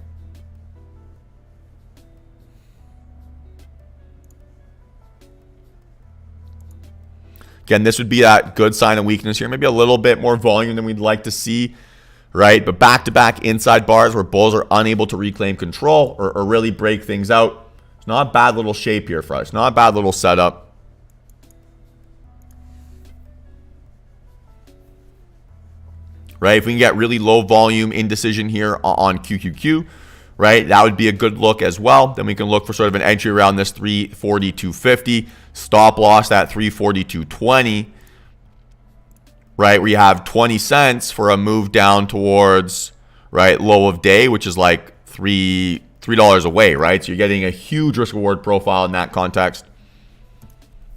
Again, this would be that good sign of weakness here. Maybe a little bit more volume than we'd like to see, right? But back-to-back inside bars where bulls are unable to reclaim control or really break things out. It's not a bad little shape here for us. Not a bad little setup. Right? If we can get really low volume indecision here on QQQ, right? That would be a good look as well. Then we can look for sort of an entry around this 342.50. Stop loss at 342.20. Right? Where you have 20 cents for a move down towards, right, low of day, which is like $3 away, right? So you're getting a huge risk reward profile in that context.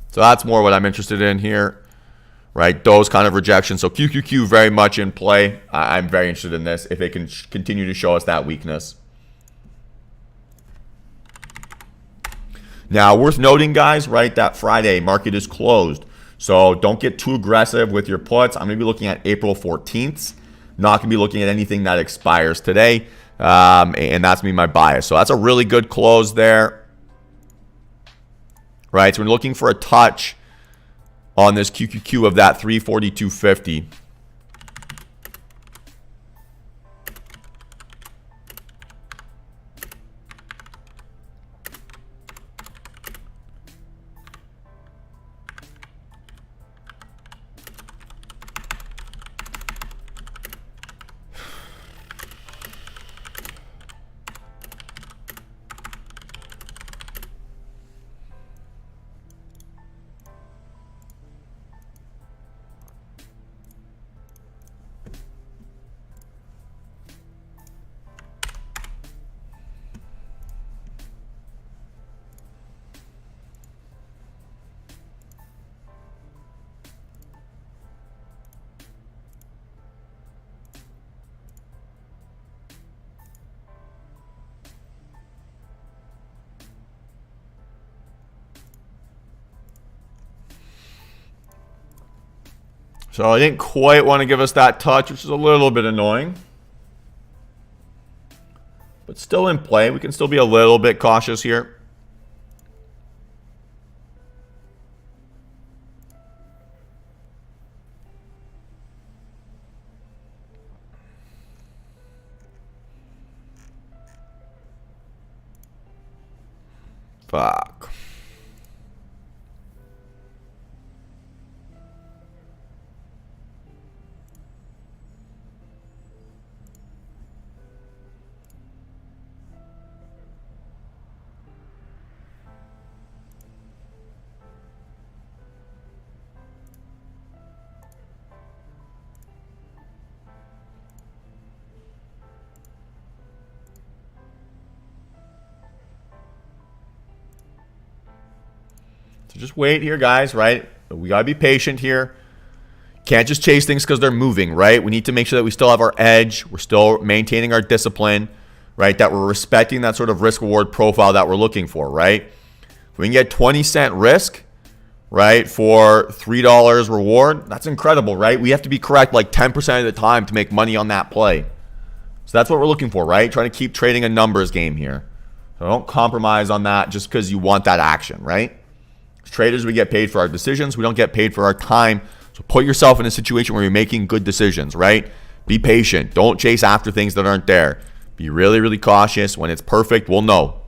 So that's more what I'm interested in here, right? Those kind of rejections. So QQQ very much in play. I'm very interested in this if it can continue to show us that weakness. Now, worth noting, guys, right, that Friday market is closed. So don't get too aggressive with your puts. I'm going to be looking at April 14th. Not going to be looking at anything that expires today. And that's me, my bias. So that's a really good close there. Right, so we're looking for a touch on this QQQ of that 342.50. So I didn't quite want to give us that touch, which is a little bit annoying. But still in play. We can still be a little bit cautious here. Fuck. So just wait here, guys, right? We got to be patient here. Can't just chase things because they're moving, right? We need to make sure that we still have our edge. We're still maintaining our discipline, right? That we're respecting that sort of risk-reward profile that we're looking for, right? If we can get 20-cent risk, right, for $3 reward, that's incredible, right? We have to be correct like 10% of the time to make money on that play. So that's what we're looking for, right? Trying to keep trading a numbers game here. So don't compromise on that just because you want that action, right? As traders, we get paid for our decisions. We don't get paid for our time. So put yourself in a situation where you're making good decisions, right? Be patient. Don't chase after things that aren't there. Be really, really cautious. When it's perfect, we'll know.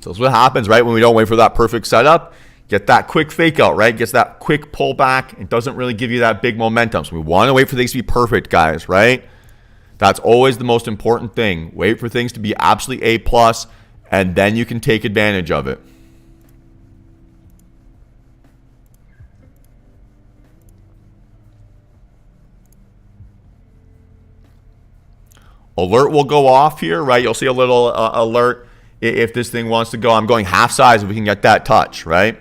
So that's what happens, right? When we don't wait for that perfect setup, get that quick fake out, right? Gets that quick pullback. It doesn't really give you that big momentum. So we want to wait for things to be perfect, guys, right? That's always the most important thing. Wait for things to be absolutely A+, and then you can take advantage of it. Alert will go off here, right? You'll see a little alert if this thing wants to go. I'm going half size if we can get that touch, right?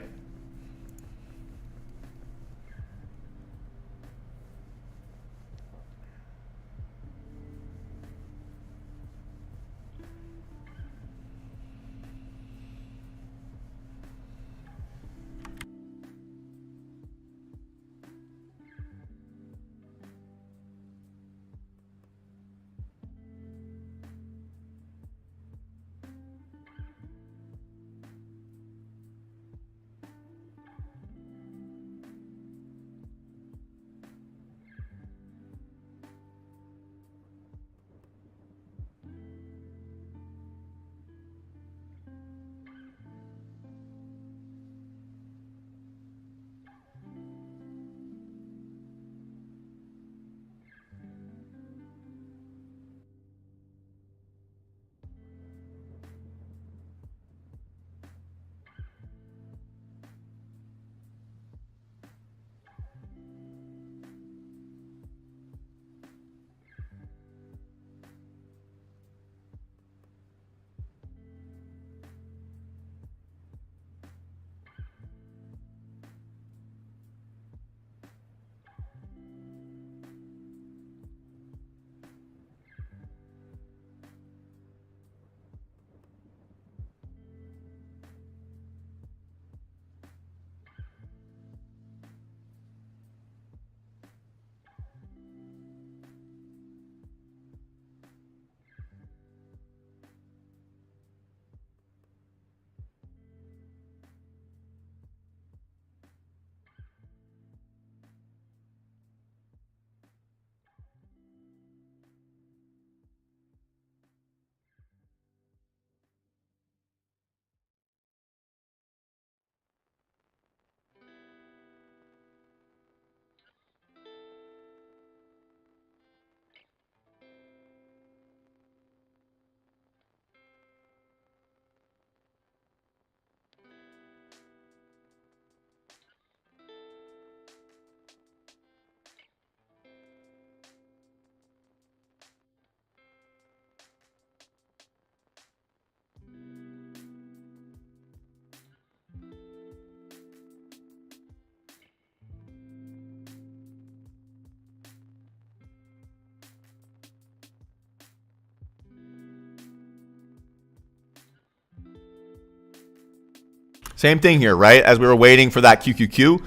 Same thing here, right? As we were waiting for that QQQ,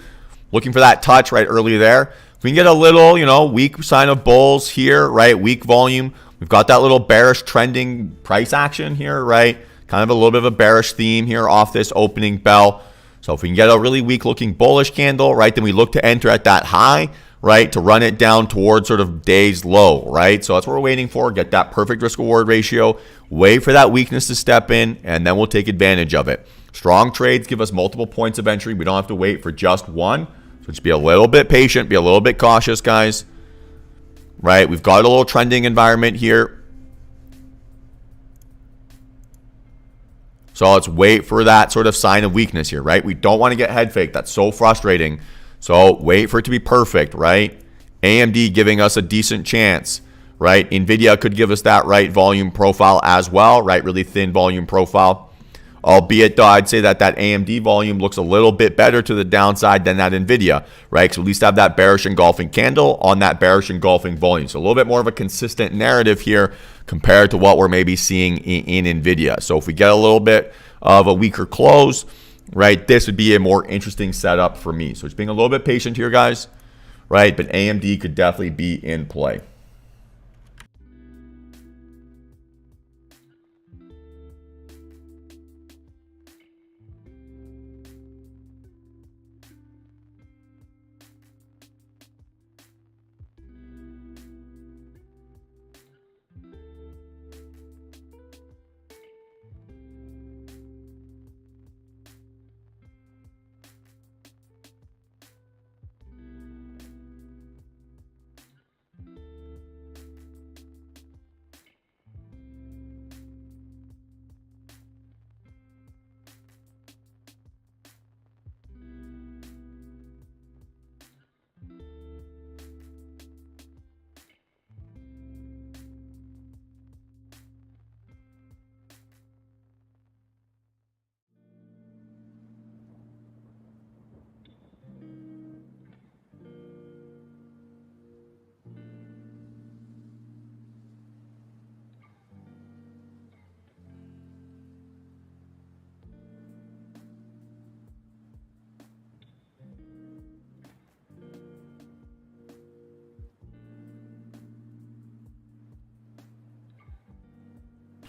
looking for that touch right early there. If we can get a little, weak sign of bulls here, right? Weak volume. We've got that little bearish trending price action here, right? Kind of a little bit of a bearish theme here off this opening bell. So if we can get a really weak looking bullish candle, right, then we look to enter at that high, right, to run it down towards sort of day's low, right? So that's what we're waiting for. Get that perfect risk reward ratio. Wait for that weakness to step in, and then we'll take advantage of it. Strong trades give us multiple points of entry. We don't have to wait for just one. So just be a little bit patient, be a little bit cautious, guys. Right? We've got a little trending environment here. So let's wait for that sort of sign of weakness here, right? We don't want to get head faked. That's so frustrating. So wait for it to be perfect, right? AMD giving us a decent chance, right? NVIDIA could give us that right volume profile as well, right? Really thin volume profile. Albeit, though, I'd say that AMD volume looks a little bit better to the downside than that NVIDIA, right? So at least have that bearish engulfing candle on that bearish engulfing volume. So a little bit more of a consistent narrative here compared to what we're maybe seeing in NVIDIA. So if we get a little bit of a weaker close, right, this would be a more interesting setup for me. So just being a little bit patient here, guys, right? But AMD could definitely be in play.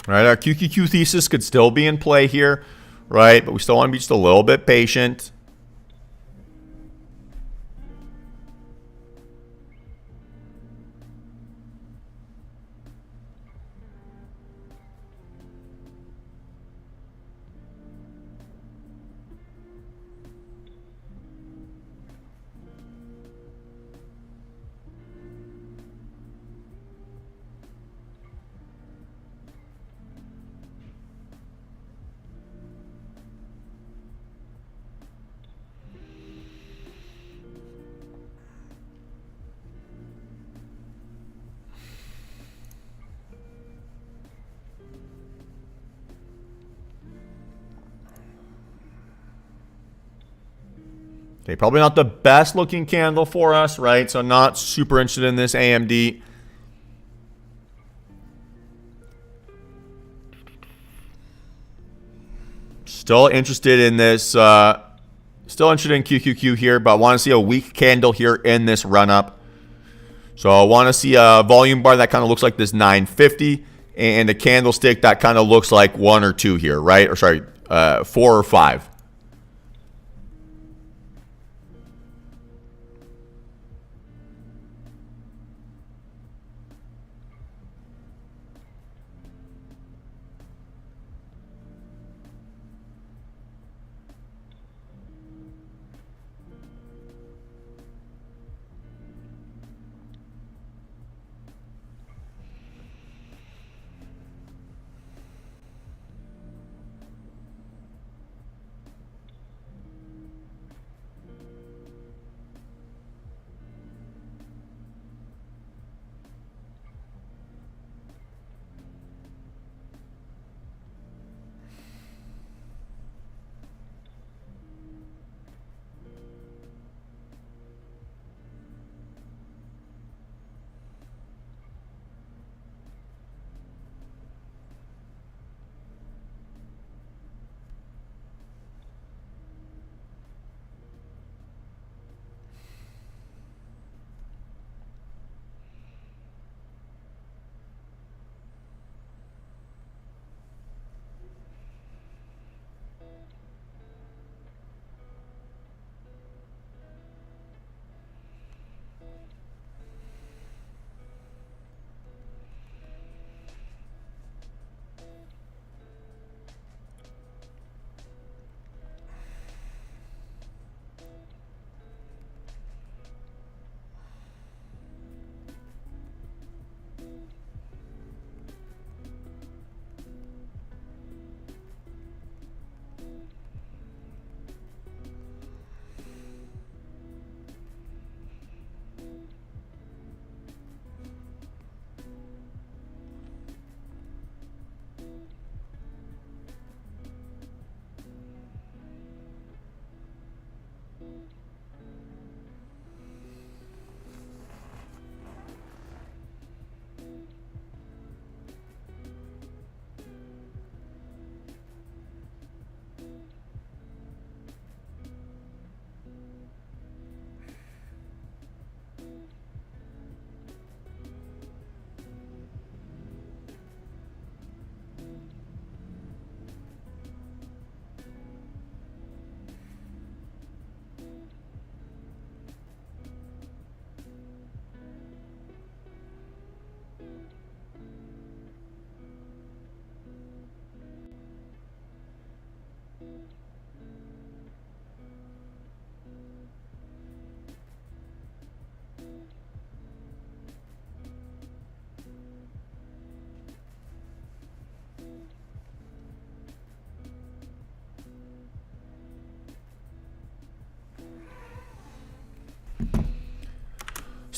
Right, our QQQ thesis could still be in play here, right? But we still want to be just a little bit patient. Okay, probably not the best looking candle for us, right? So not super interested in this AMD. Still interested in this, still interested in QQQ here, but I want to see a weak candle here in this run up. So I want to see a volume bar that kind of looks like this 950 and a candlestick that kind of looks like 1 or 2 here, right? Or sorry, 4 or 5.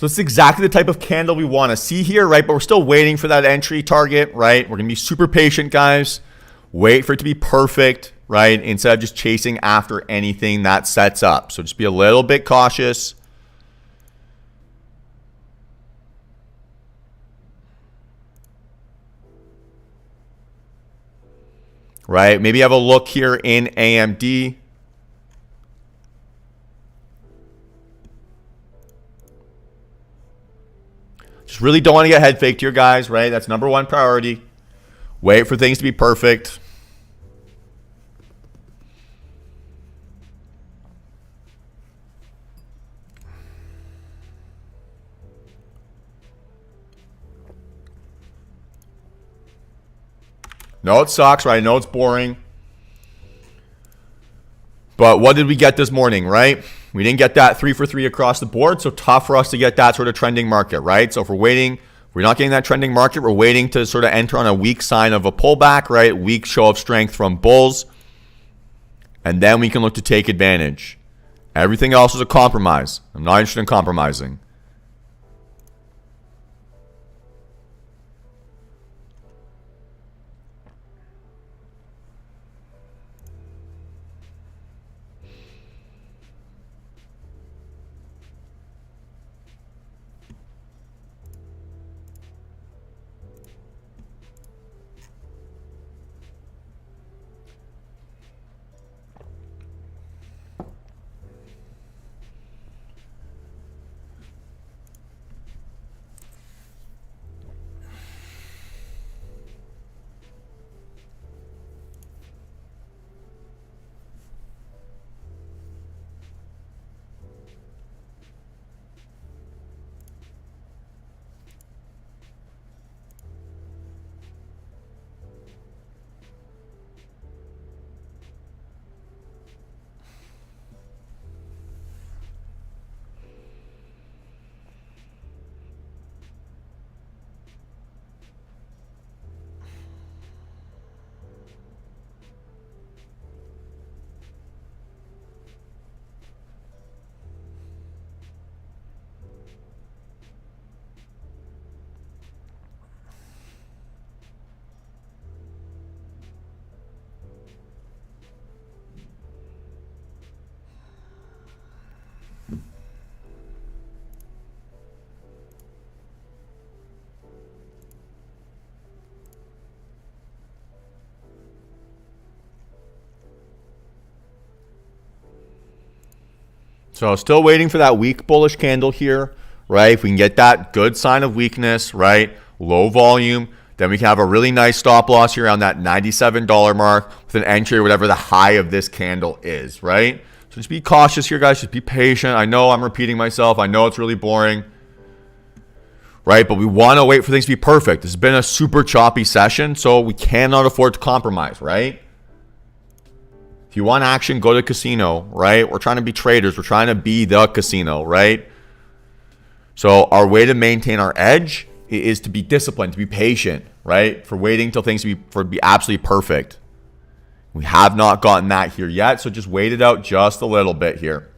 So this is exactly the type of candle we want to see here, right? But we're still waiting for that entry target, right? We're going to be super patient, guys. Wait for it to be perfect, right? Instead of just chasing after anything that sets up. So just be a little bit cautious. Right? Maybe have a look here in AMD. Just really don't want to get head faked here, guys, right? That's number one priority. Wait for things to be perfect. No, it sucks, right? I know it's boring. But what did we get this morning, right? We didn't get that 3 for 3 across the board, so tough for us to get that sort of trending market, right? So if we're waiting, we're not getting that trending market. We're waiting to sort of enter on a weak sign of a pullback, right? Weak show of strength from bulls. And then we can look to take advantage. Everything else is a compromise. I'm not interested in compromising. So still waiting for that weak bullish candle here, right? If we can get that good sign of weakness, right? Low volume, then we can have a really nice stop loss here around that $97 mark with an entry or whatever the high of this candle is, right? So just be cautious here, guys. Just be patient. I know I'm repeating myself. I know it's really boring, right? But we want to wait for things to be perfect. This has been a super choppy session, so we cannot afford to compromise, right? If you want action, go to casino, right? We're trying to be traders. We're trying to be the casino, right? So our way to maintain our edge is to be disciplined, to be patient, right? For waiting till things to be absolutely perfect. We have not gotten that here yet, so just wait it out just a little bit here.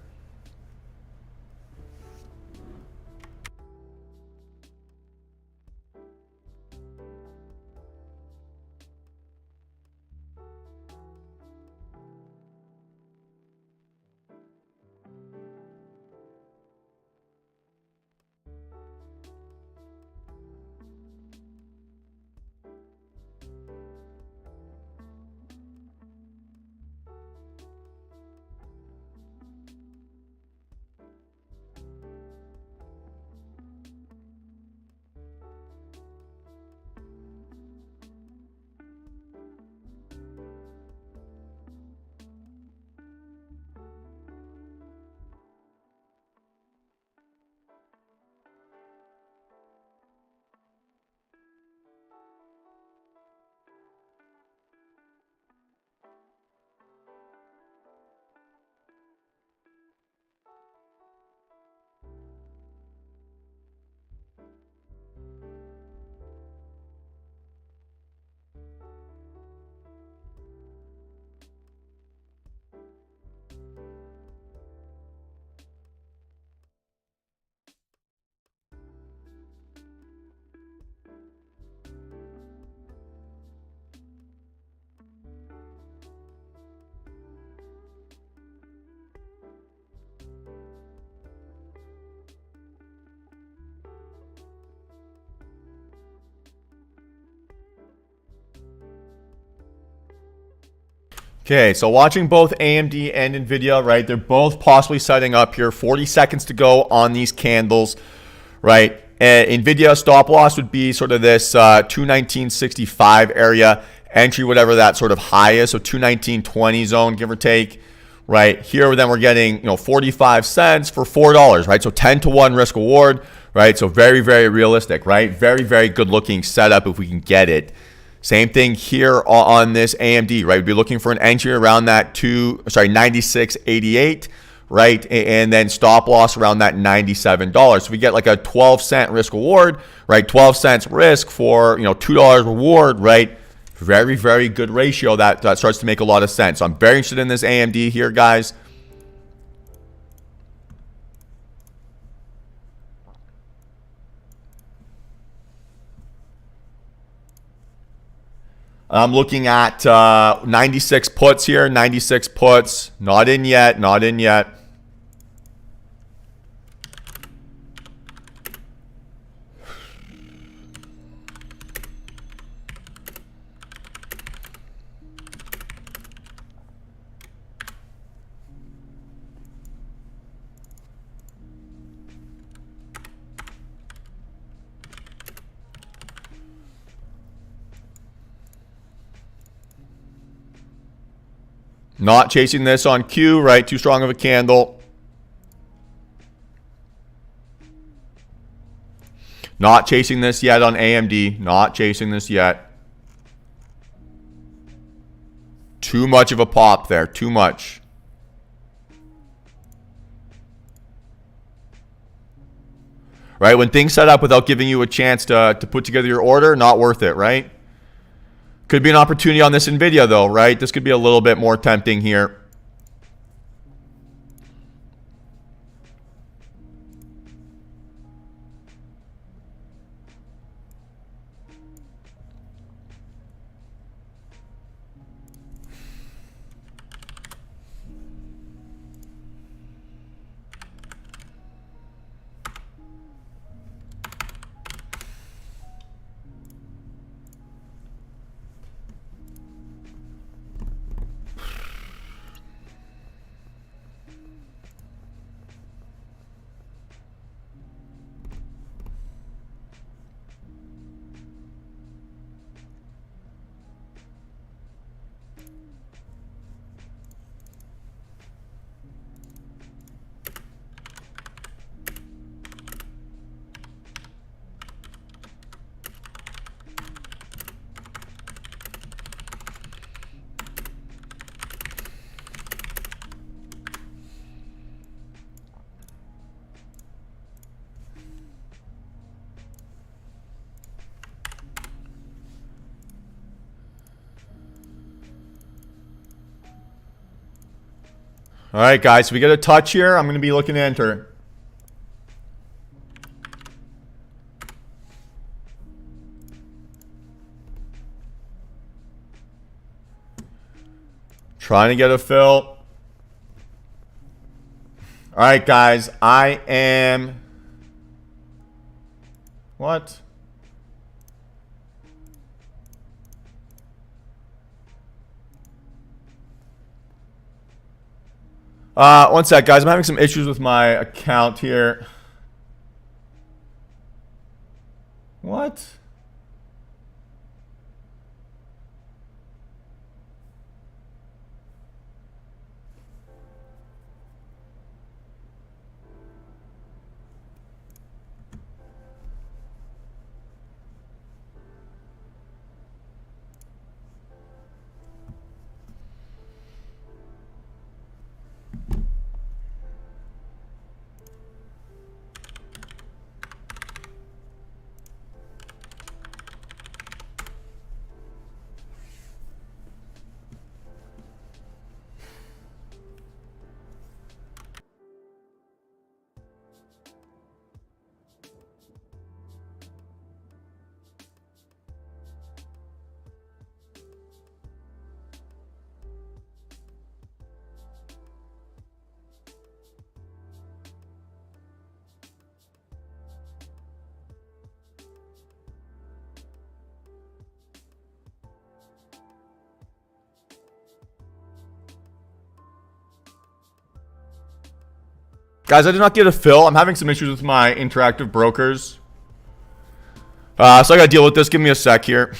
Okay, so watching both AMD and NVIDIA, right? They're both possibly setting up here. 40 seconds to go on these candles, right? NVIDIA stop loss would be sort of this 219.65 area. Entry, whatever that sort of high is, so 219.20 zone, give or take. Right here, then we're getting 45 cents for $4, right? So 10 to 1 risk reward, right? So very, very realistic, right? Very, very good looking setup if we can get it. Same thing here on this AMD, right? We'd be looking for an entry around that 96.88, right? And then stop loss around that $97. So we get like a 12-cent risk reward, right? 12 cents risk for $2 reward, right? Very, very good ratio. That starts to make a lot of sense. So I'm very interested in this AMD here, guys. I'm looking at 96 puts here. 96 puts. Not in yet. Not in yet. Not chasing this on Q, right? Too strong of a candle. Not chasing this yet on AMD. Not chasing this yet. Too much of a pop there. Too much. Right? When things set up without giving you a chance to put together your order, not worth it, right? Could be an opportunity on this NVIDIA though, right? This could be a little bit more tempting here. All right, guys, so we get a touch here. I'm going to be looking to enter. Trying to get a fill. All right, guys, I am... What? One sec, guys. I'm having some issues with my account here. What? Guys, I did not get a fill. I'm having some issues with my interactive brokers. So I gotta deal with this. Give me a sec here.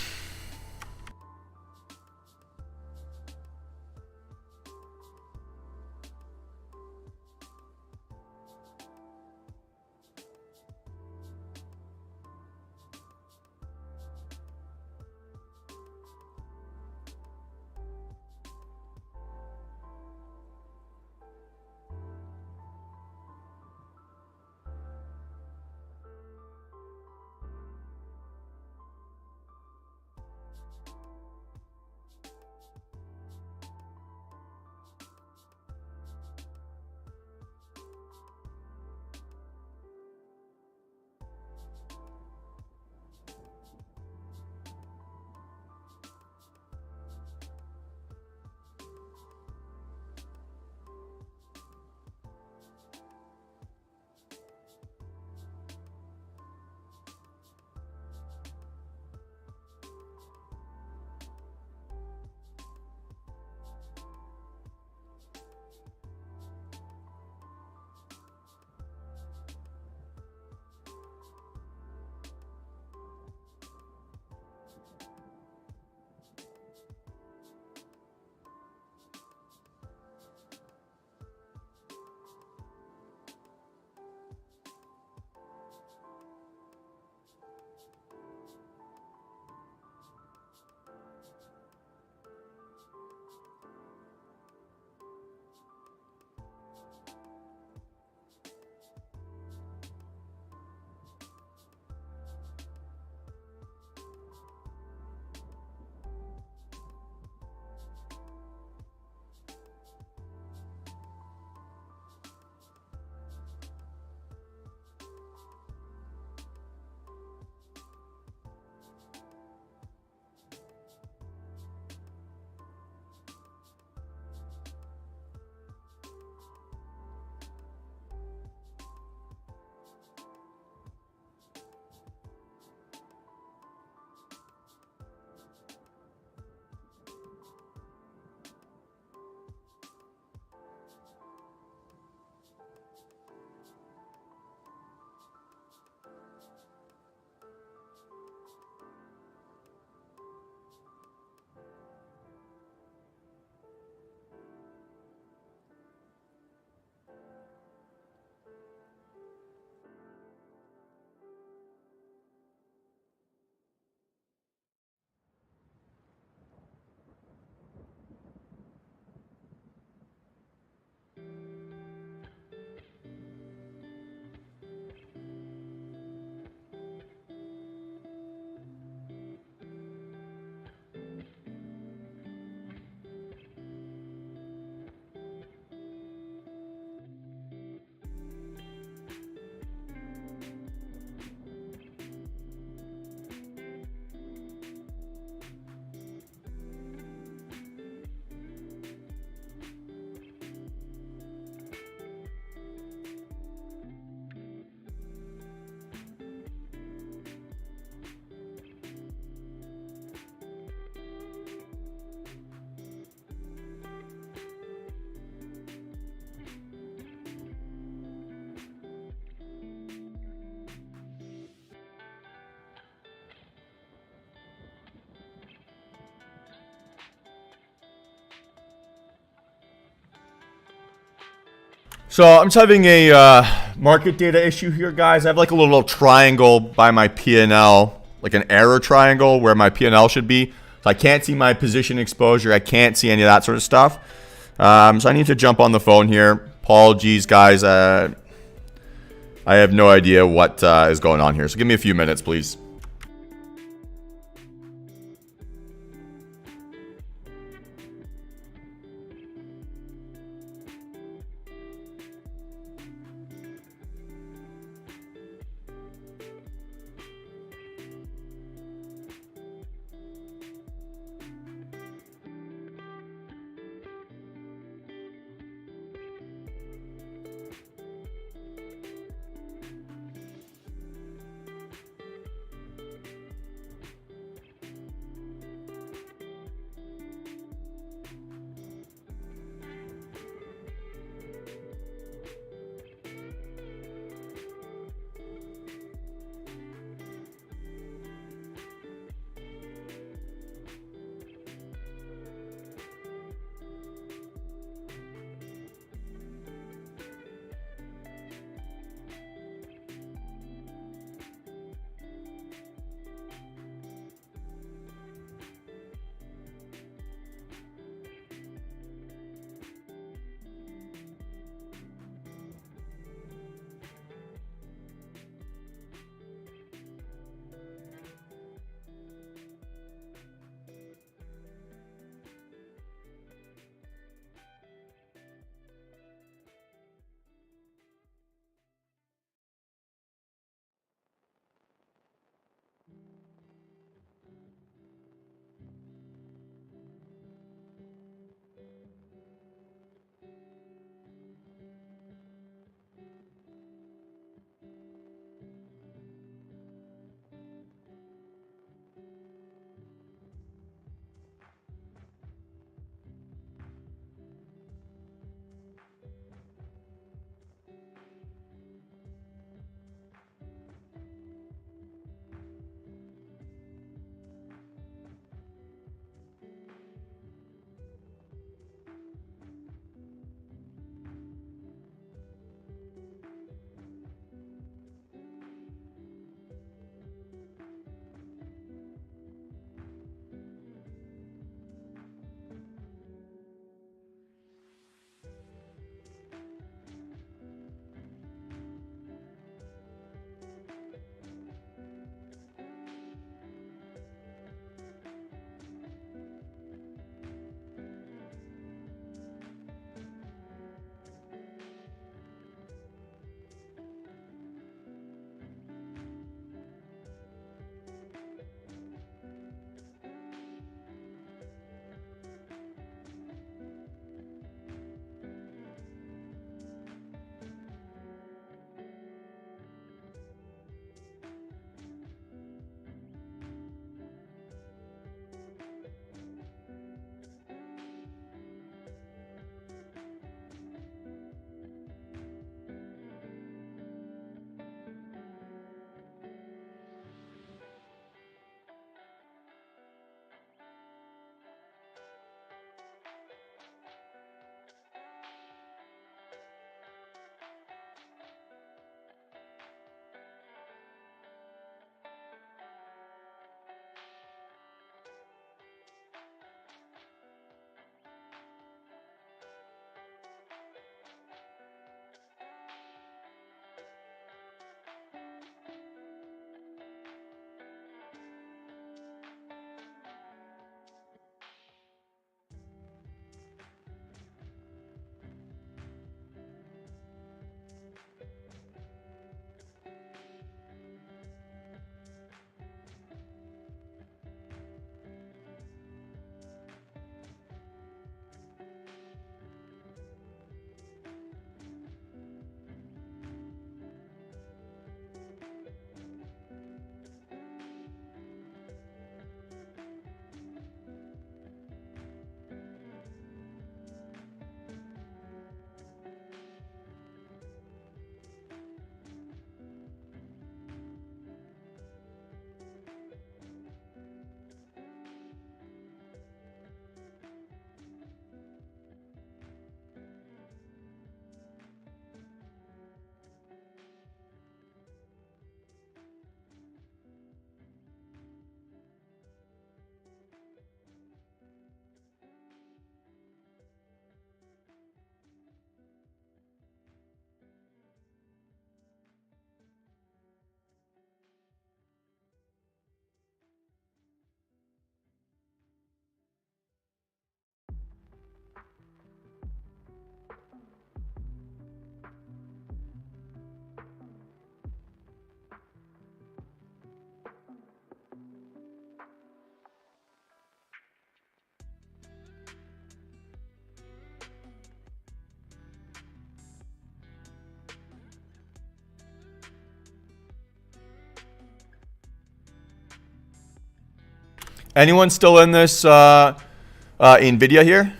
So I'm just having a market data issue here, guys. I have like a little triangle by my P&L, like an error triangle where my P&L should be. So I can't see my position exposure. I can't see any of that sort of stuff. So I need to jump on the phone here. Apologies, guys. I have no idea what is going on here. So give me a few minutes, please. Anyone still in this NVIDIA here?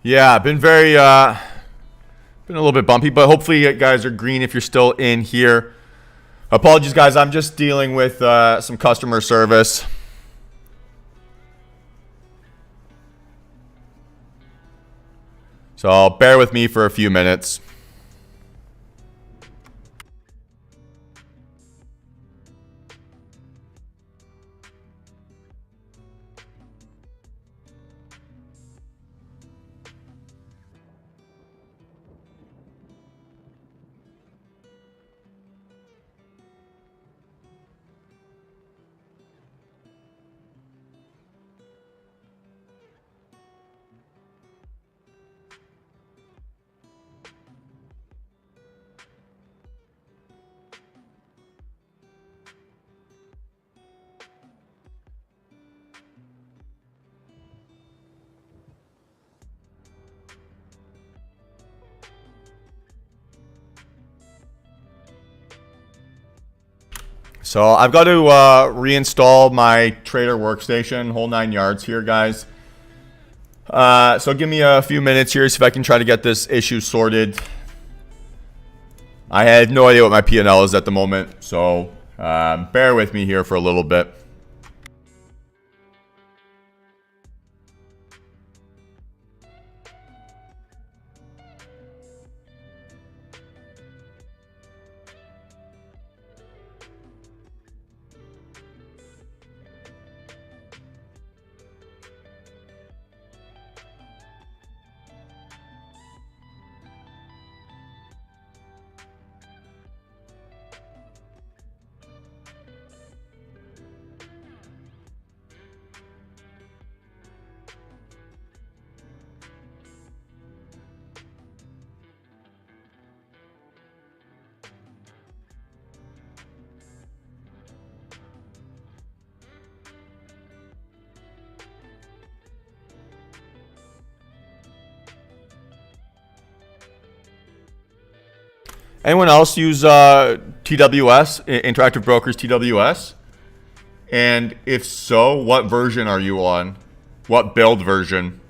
Yeah, been very been a little bit bumpy, but hopefully you guys are green if you're still in here. Apologies, guys. I'm just dealing with some customer service. So bear with me for a few minutes. So I've got to reinstall my trader workstation, whole 9 yards here, guys. So give me a few minutes here, see if I can try to get this issue sorted. I have no idea what my P&L is at the moment, so bear with me here for a little bit. Anyone else use TWS, Interactive Brokers TWS? And if so, what version are you on? What build version?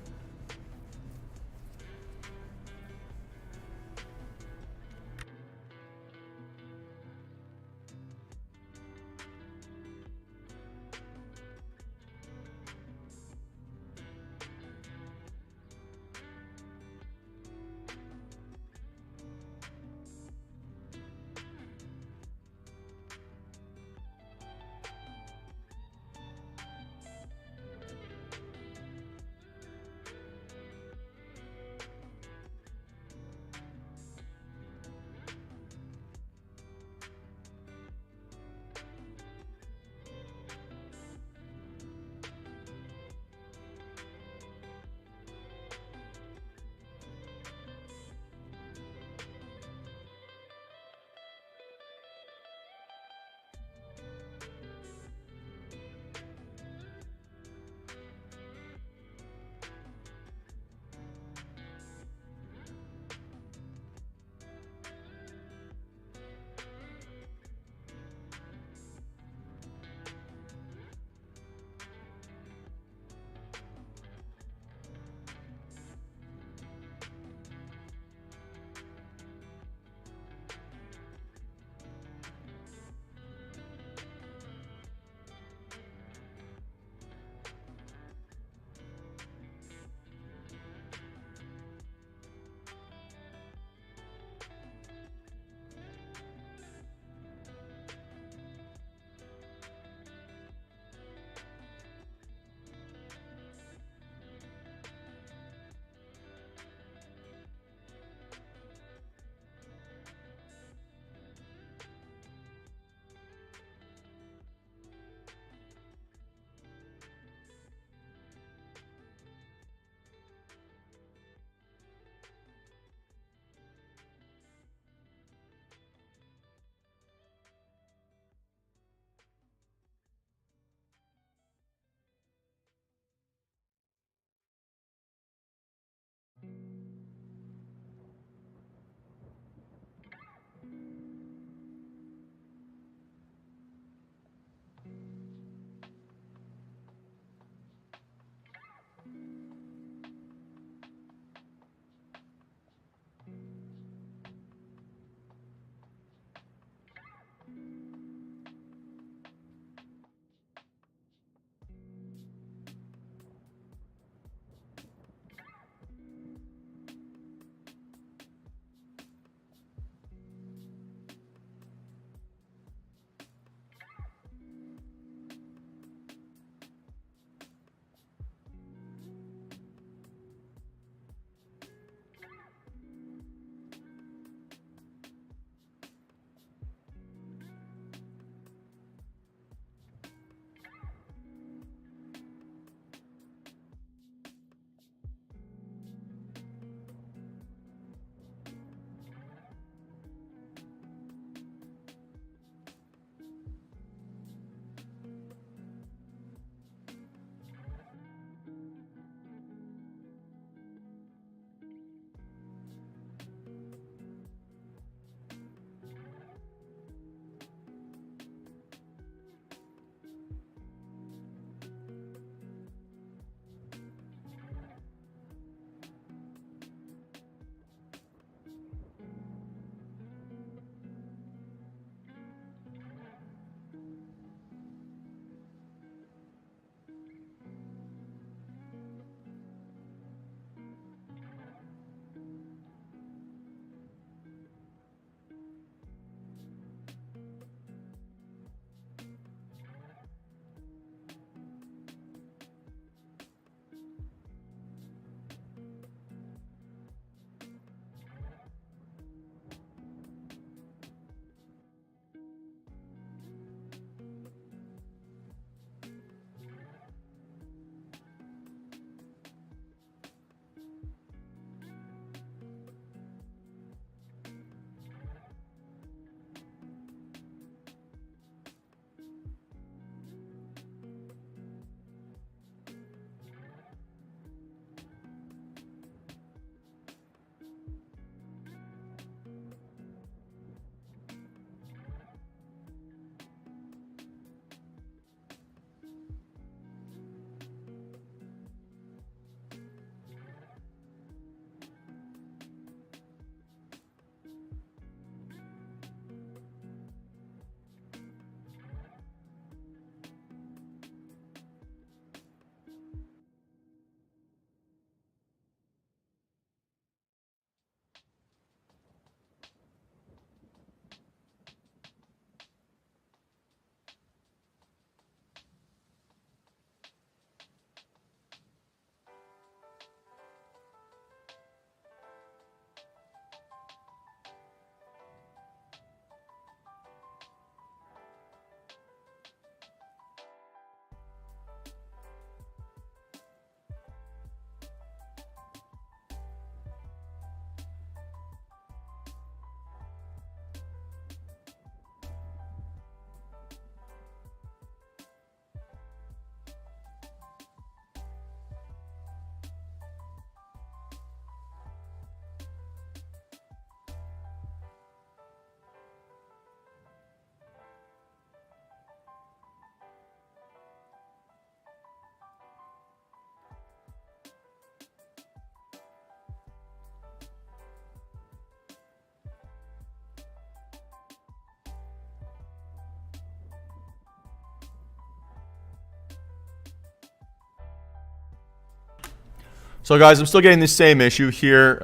So guys, I'm still getting the same issue here.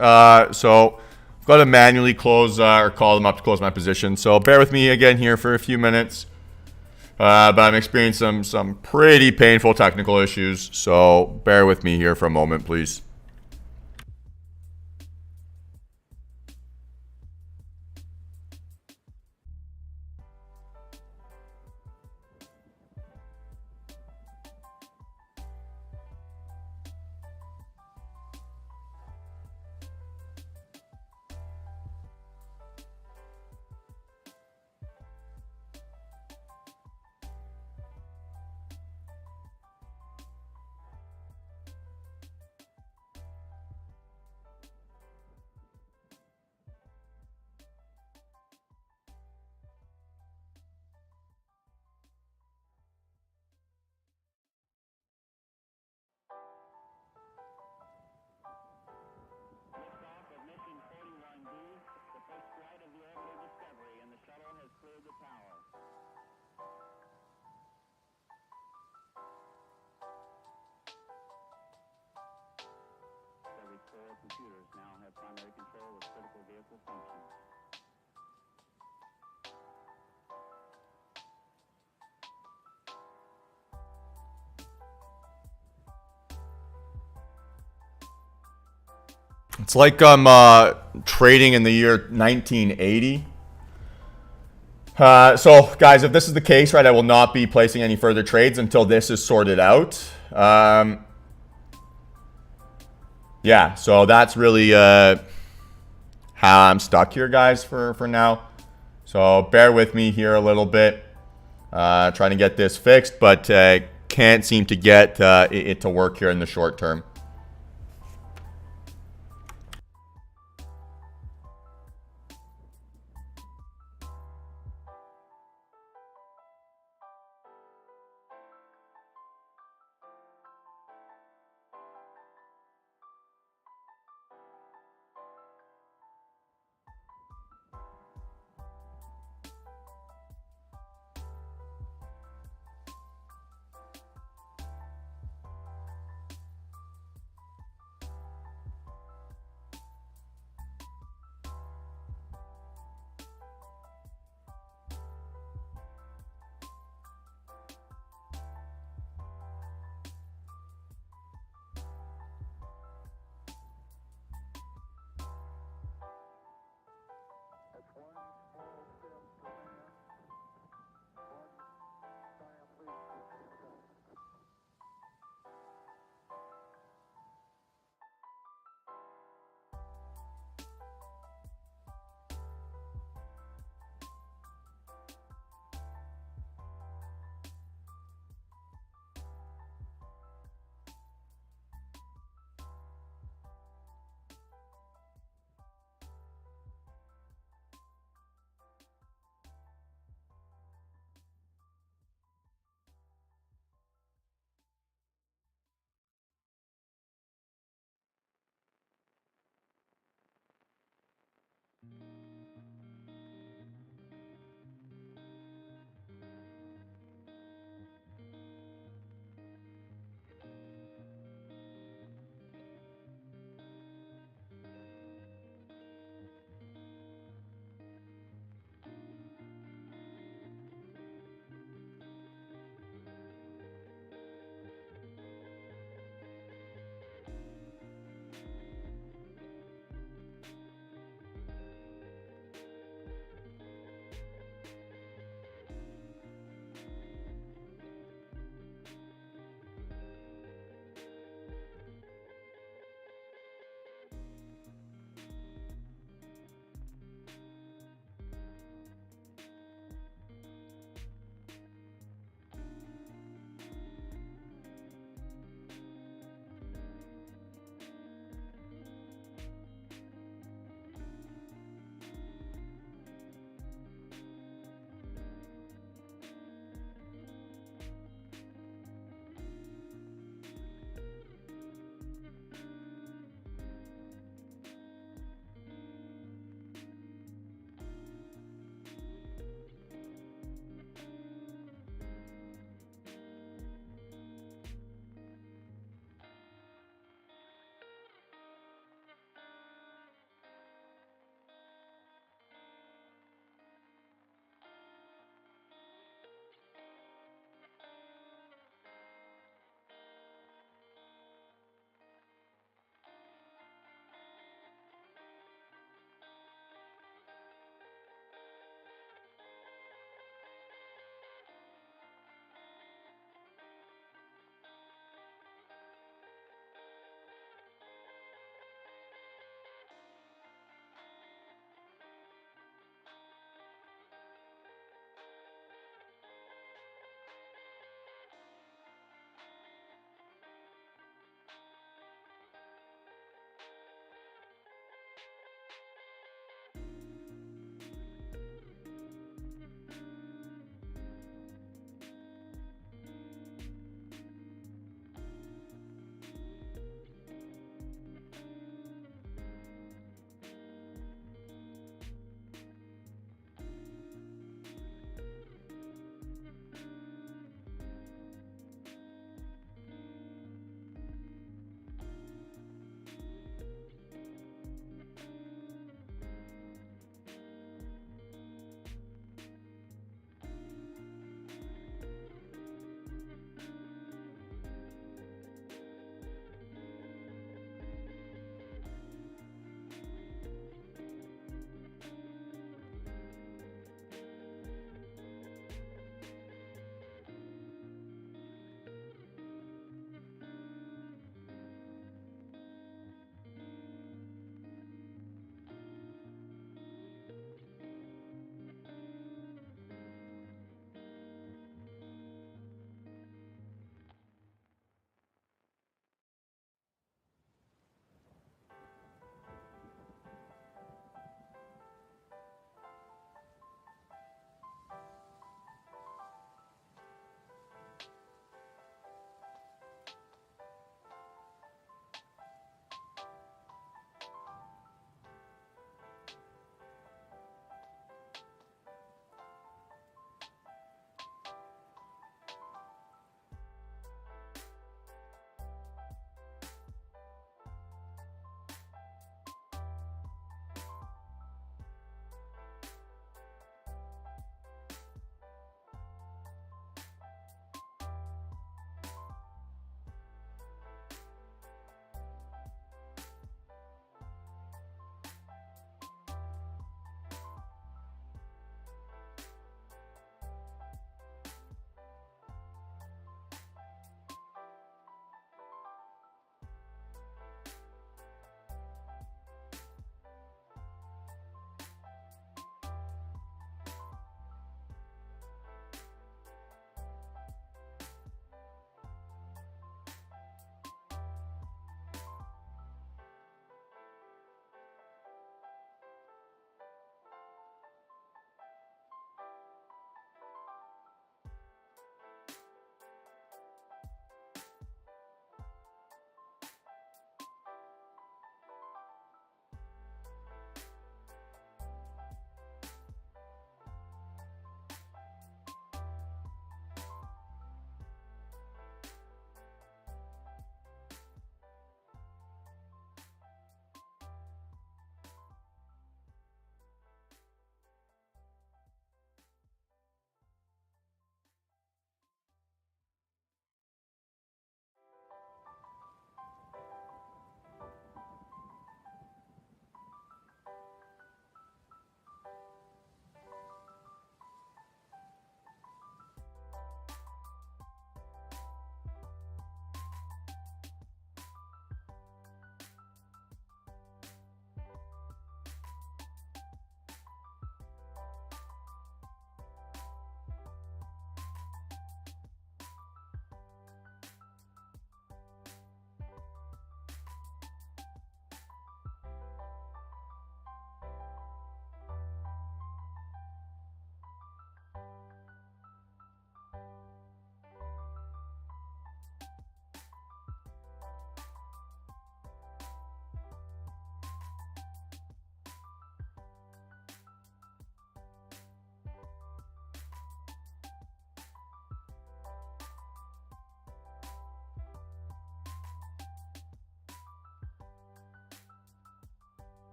So I've got to manually close or call them up to close my position. So bear with me again here for a few minutes. But I'm experiencing some pretty painful technical issues. So bear with me here for a moment, please. It's like I'm trading in the year 1980. So, guys, if this is the case, right, I will not be placing any further trades until this is sorted out. Yeah, so that's really how I'm stuck here, guys, for now. So bear with me here a little bit. Trying to get this fixed, but can't seem to get it to work here in the short term.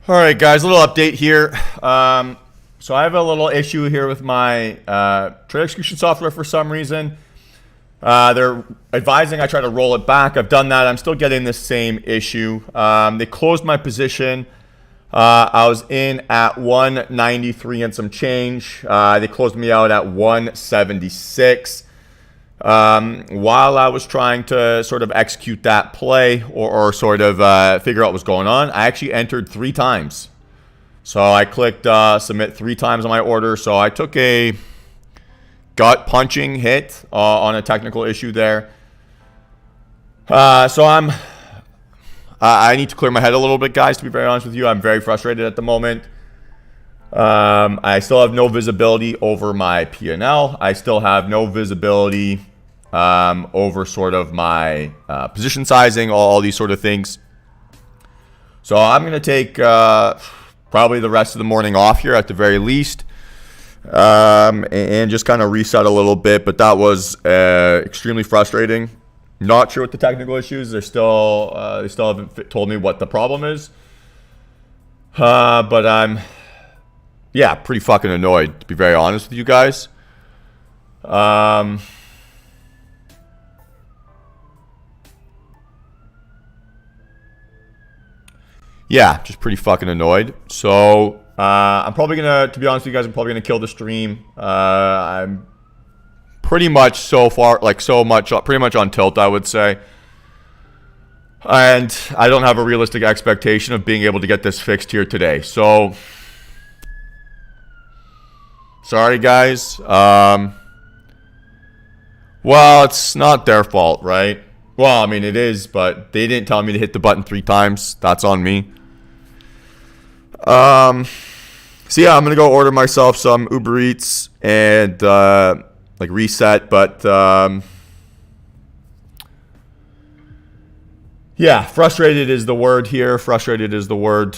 All right, guys, a little update here. So I have a little issue here with my trade execution software for some reason. They're advising I try to roll it back. I've done that. I'm still getting the same issue. They closed my position. I was in at 193 and some change. They closed me out at 176. While I was trying to sort of execute that play or sort of figure out what's going on, I actually entered 3 times. So I clicked submit 3 times on my order. So I took a gut punching hit on a technical issue there. So I need to clear my head a little bit, guys, to be very honest with you. I'm very frustrated at the moment. I still have no visibility over my P&L. I still have no visibility over sort of my position sizing, all these sort of things. So I'm going to take probably the rest of the morning off here at the very least, and just kind of reset a little bit. But that was extremely frustrating. Not sure what the technical issues. They still haven't told me what the problem is. But I'm pretty fucking annoyed, to be very honest with you guys. Yeah, just pretty fucking annoyed. So I'm probably gonna, to be honest with you guys, I'm probably gonna kill the stream. I'm pretty much so far, pretty much on tilt, I would say. And I don't have a realistic expectation of being able to get this fixed here today. So sorry, guys. Well, it's not their fault, right? Well, I mean, it is, but they didn't tell me to hit the button 3 times. That's on me. So yeah, I'm gonna go order myself some Uber Eats and reset, but yeah, frustrated is the word here. Frustrated is the word.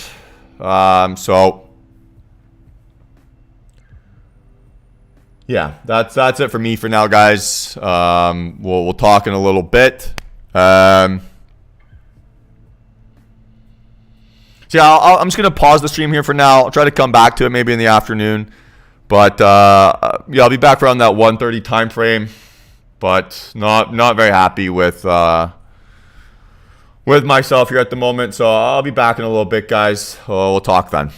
So yeah, that's it for me for now, guys. We'll talk in a little bit. So yeah, I'm just gonna pause the stream here for now. I'll try to come back to it maybe in the afternoon, but yeah, I'll be back around that 1:30 time frame. But not very happy with myself here at the moment. So I'll be back in a little bit, guys. We'll talk then.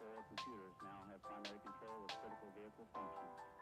4 computers now have primary control of critical vehicle functions.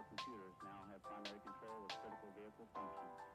computers now have primary control of critical vehicle functions.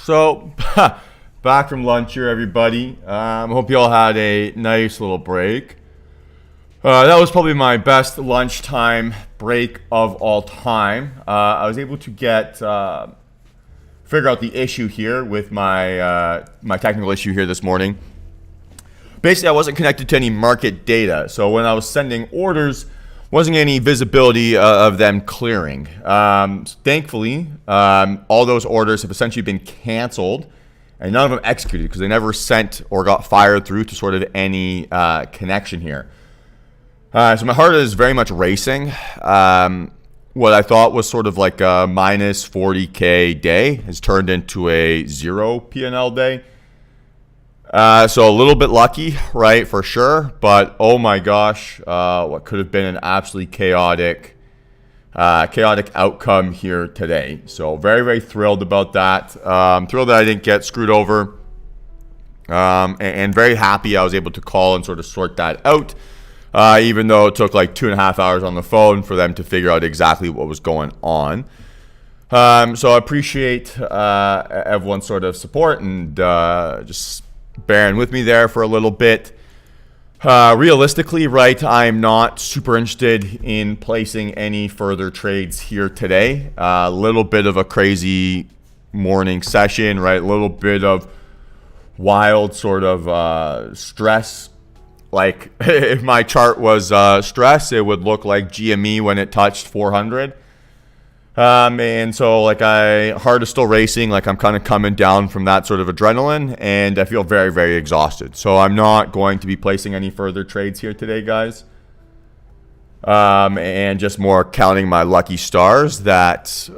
So, back from lunch here, everybody. Hope you all had a nice little break. That was probably my best lunchtime break of all time. I was able to figure out the issue here with my technical issue here this morning. Basically, I wasn't connected to any market data, so when I was sending orders, wasn't any visibility of them clearing. Thankfully, all those orders have essentially been canceled, and none of them executed because they never sent or got fired through to sort of any connection here. So my heart is very much racing. What I thought was sort of like a minus 40K day has turned into a 0 P&L day. So a little bit lucky, right, for sure. But oh my gosh, what could have been an absolutely chaotic outcome here today. So very, very thrilled about that. Thrilled that I didn't get screwed over. And very happy I was able to call and sort of sort that out. Even though it took like 2.5 hours on the phone for them to figure out exactly what was going on. So I appreciate everyone's sort of support and just bearing with me there for a little bit. Realistically, right, I'm not super interested in placing any further trades here today. A little bit of a crazy morning session, right? A little bit of wild sort of stress. Like if my chart was stress, it would look like GME when it touched 400. And so like heart is still racing, like I'm kind of coming down from that sort of adrenaline, and I feel very, very exhausted. So I'm not going to be placing any further trades here today, guys. And just more counting my lucky stars that,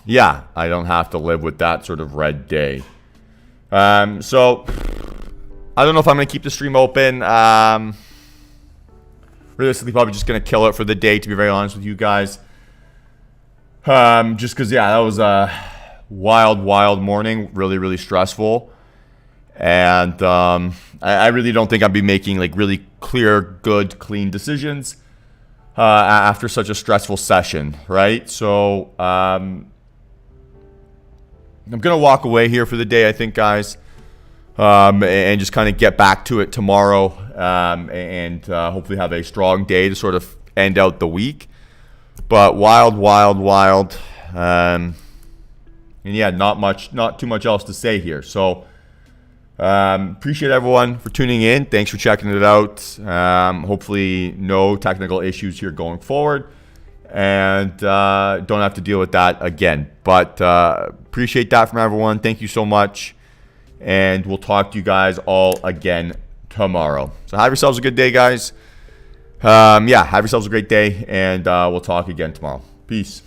yeah, I don't have to live with that sort of red day. So I don't know if I'm going to keep the stream open. Realistically, probably just going to kill it for the day, to be very honest with you guys. Just because, yeah, that was a wild morning. Really, really stressful. And I really don't think I'll be making, like, really clear, good, clean decisions after such a stressful session, right? So I'm going to walk away here for the day, I think, guys. And just kind of get back to it tomorrow and hopefully have a strong day to sort of end out the week. But wild. And yeah, not too much else to say here. So appreciate everyone for tuning in. Thanks for checking it out. Hopefully no technical issues here going forward. And don't have to deal with that again. But appreciate that from everyone. Thank you so much. And we'll talk to you guys all again tomorrow. So have yourselves a good day, guys. Yeah, have yourselves a great day, and we'll talk again tomorrow. Peace.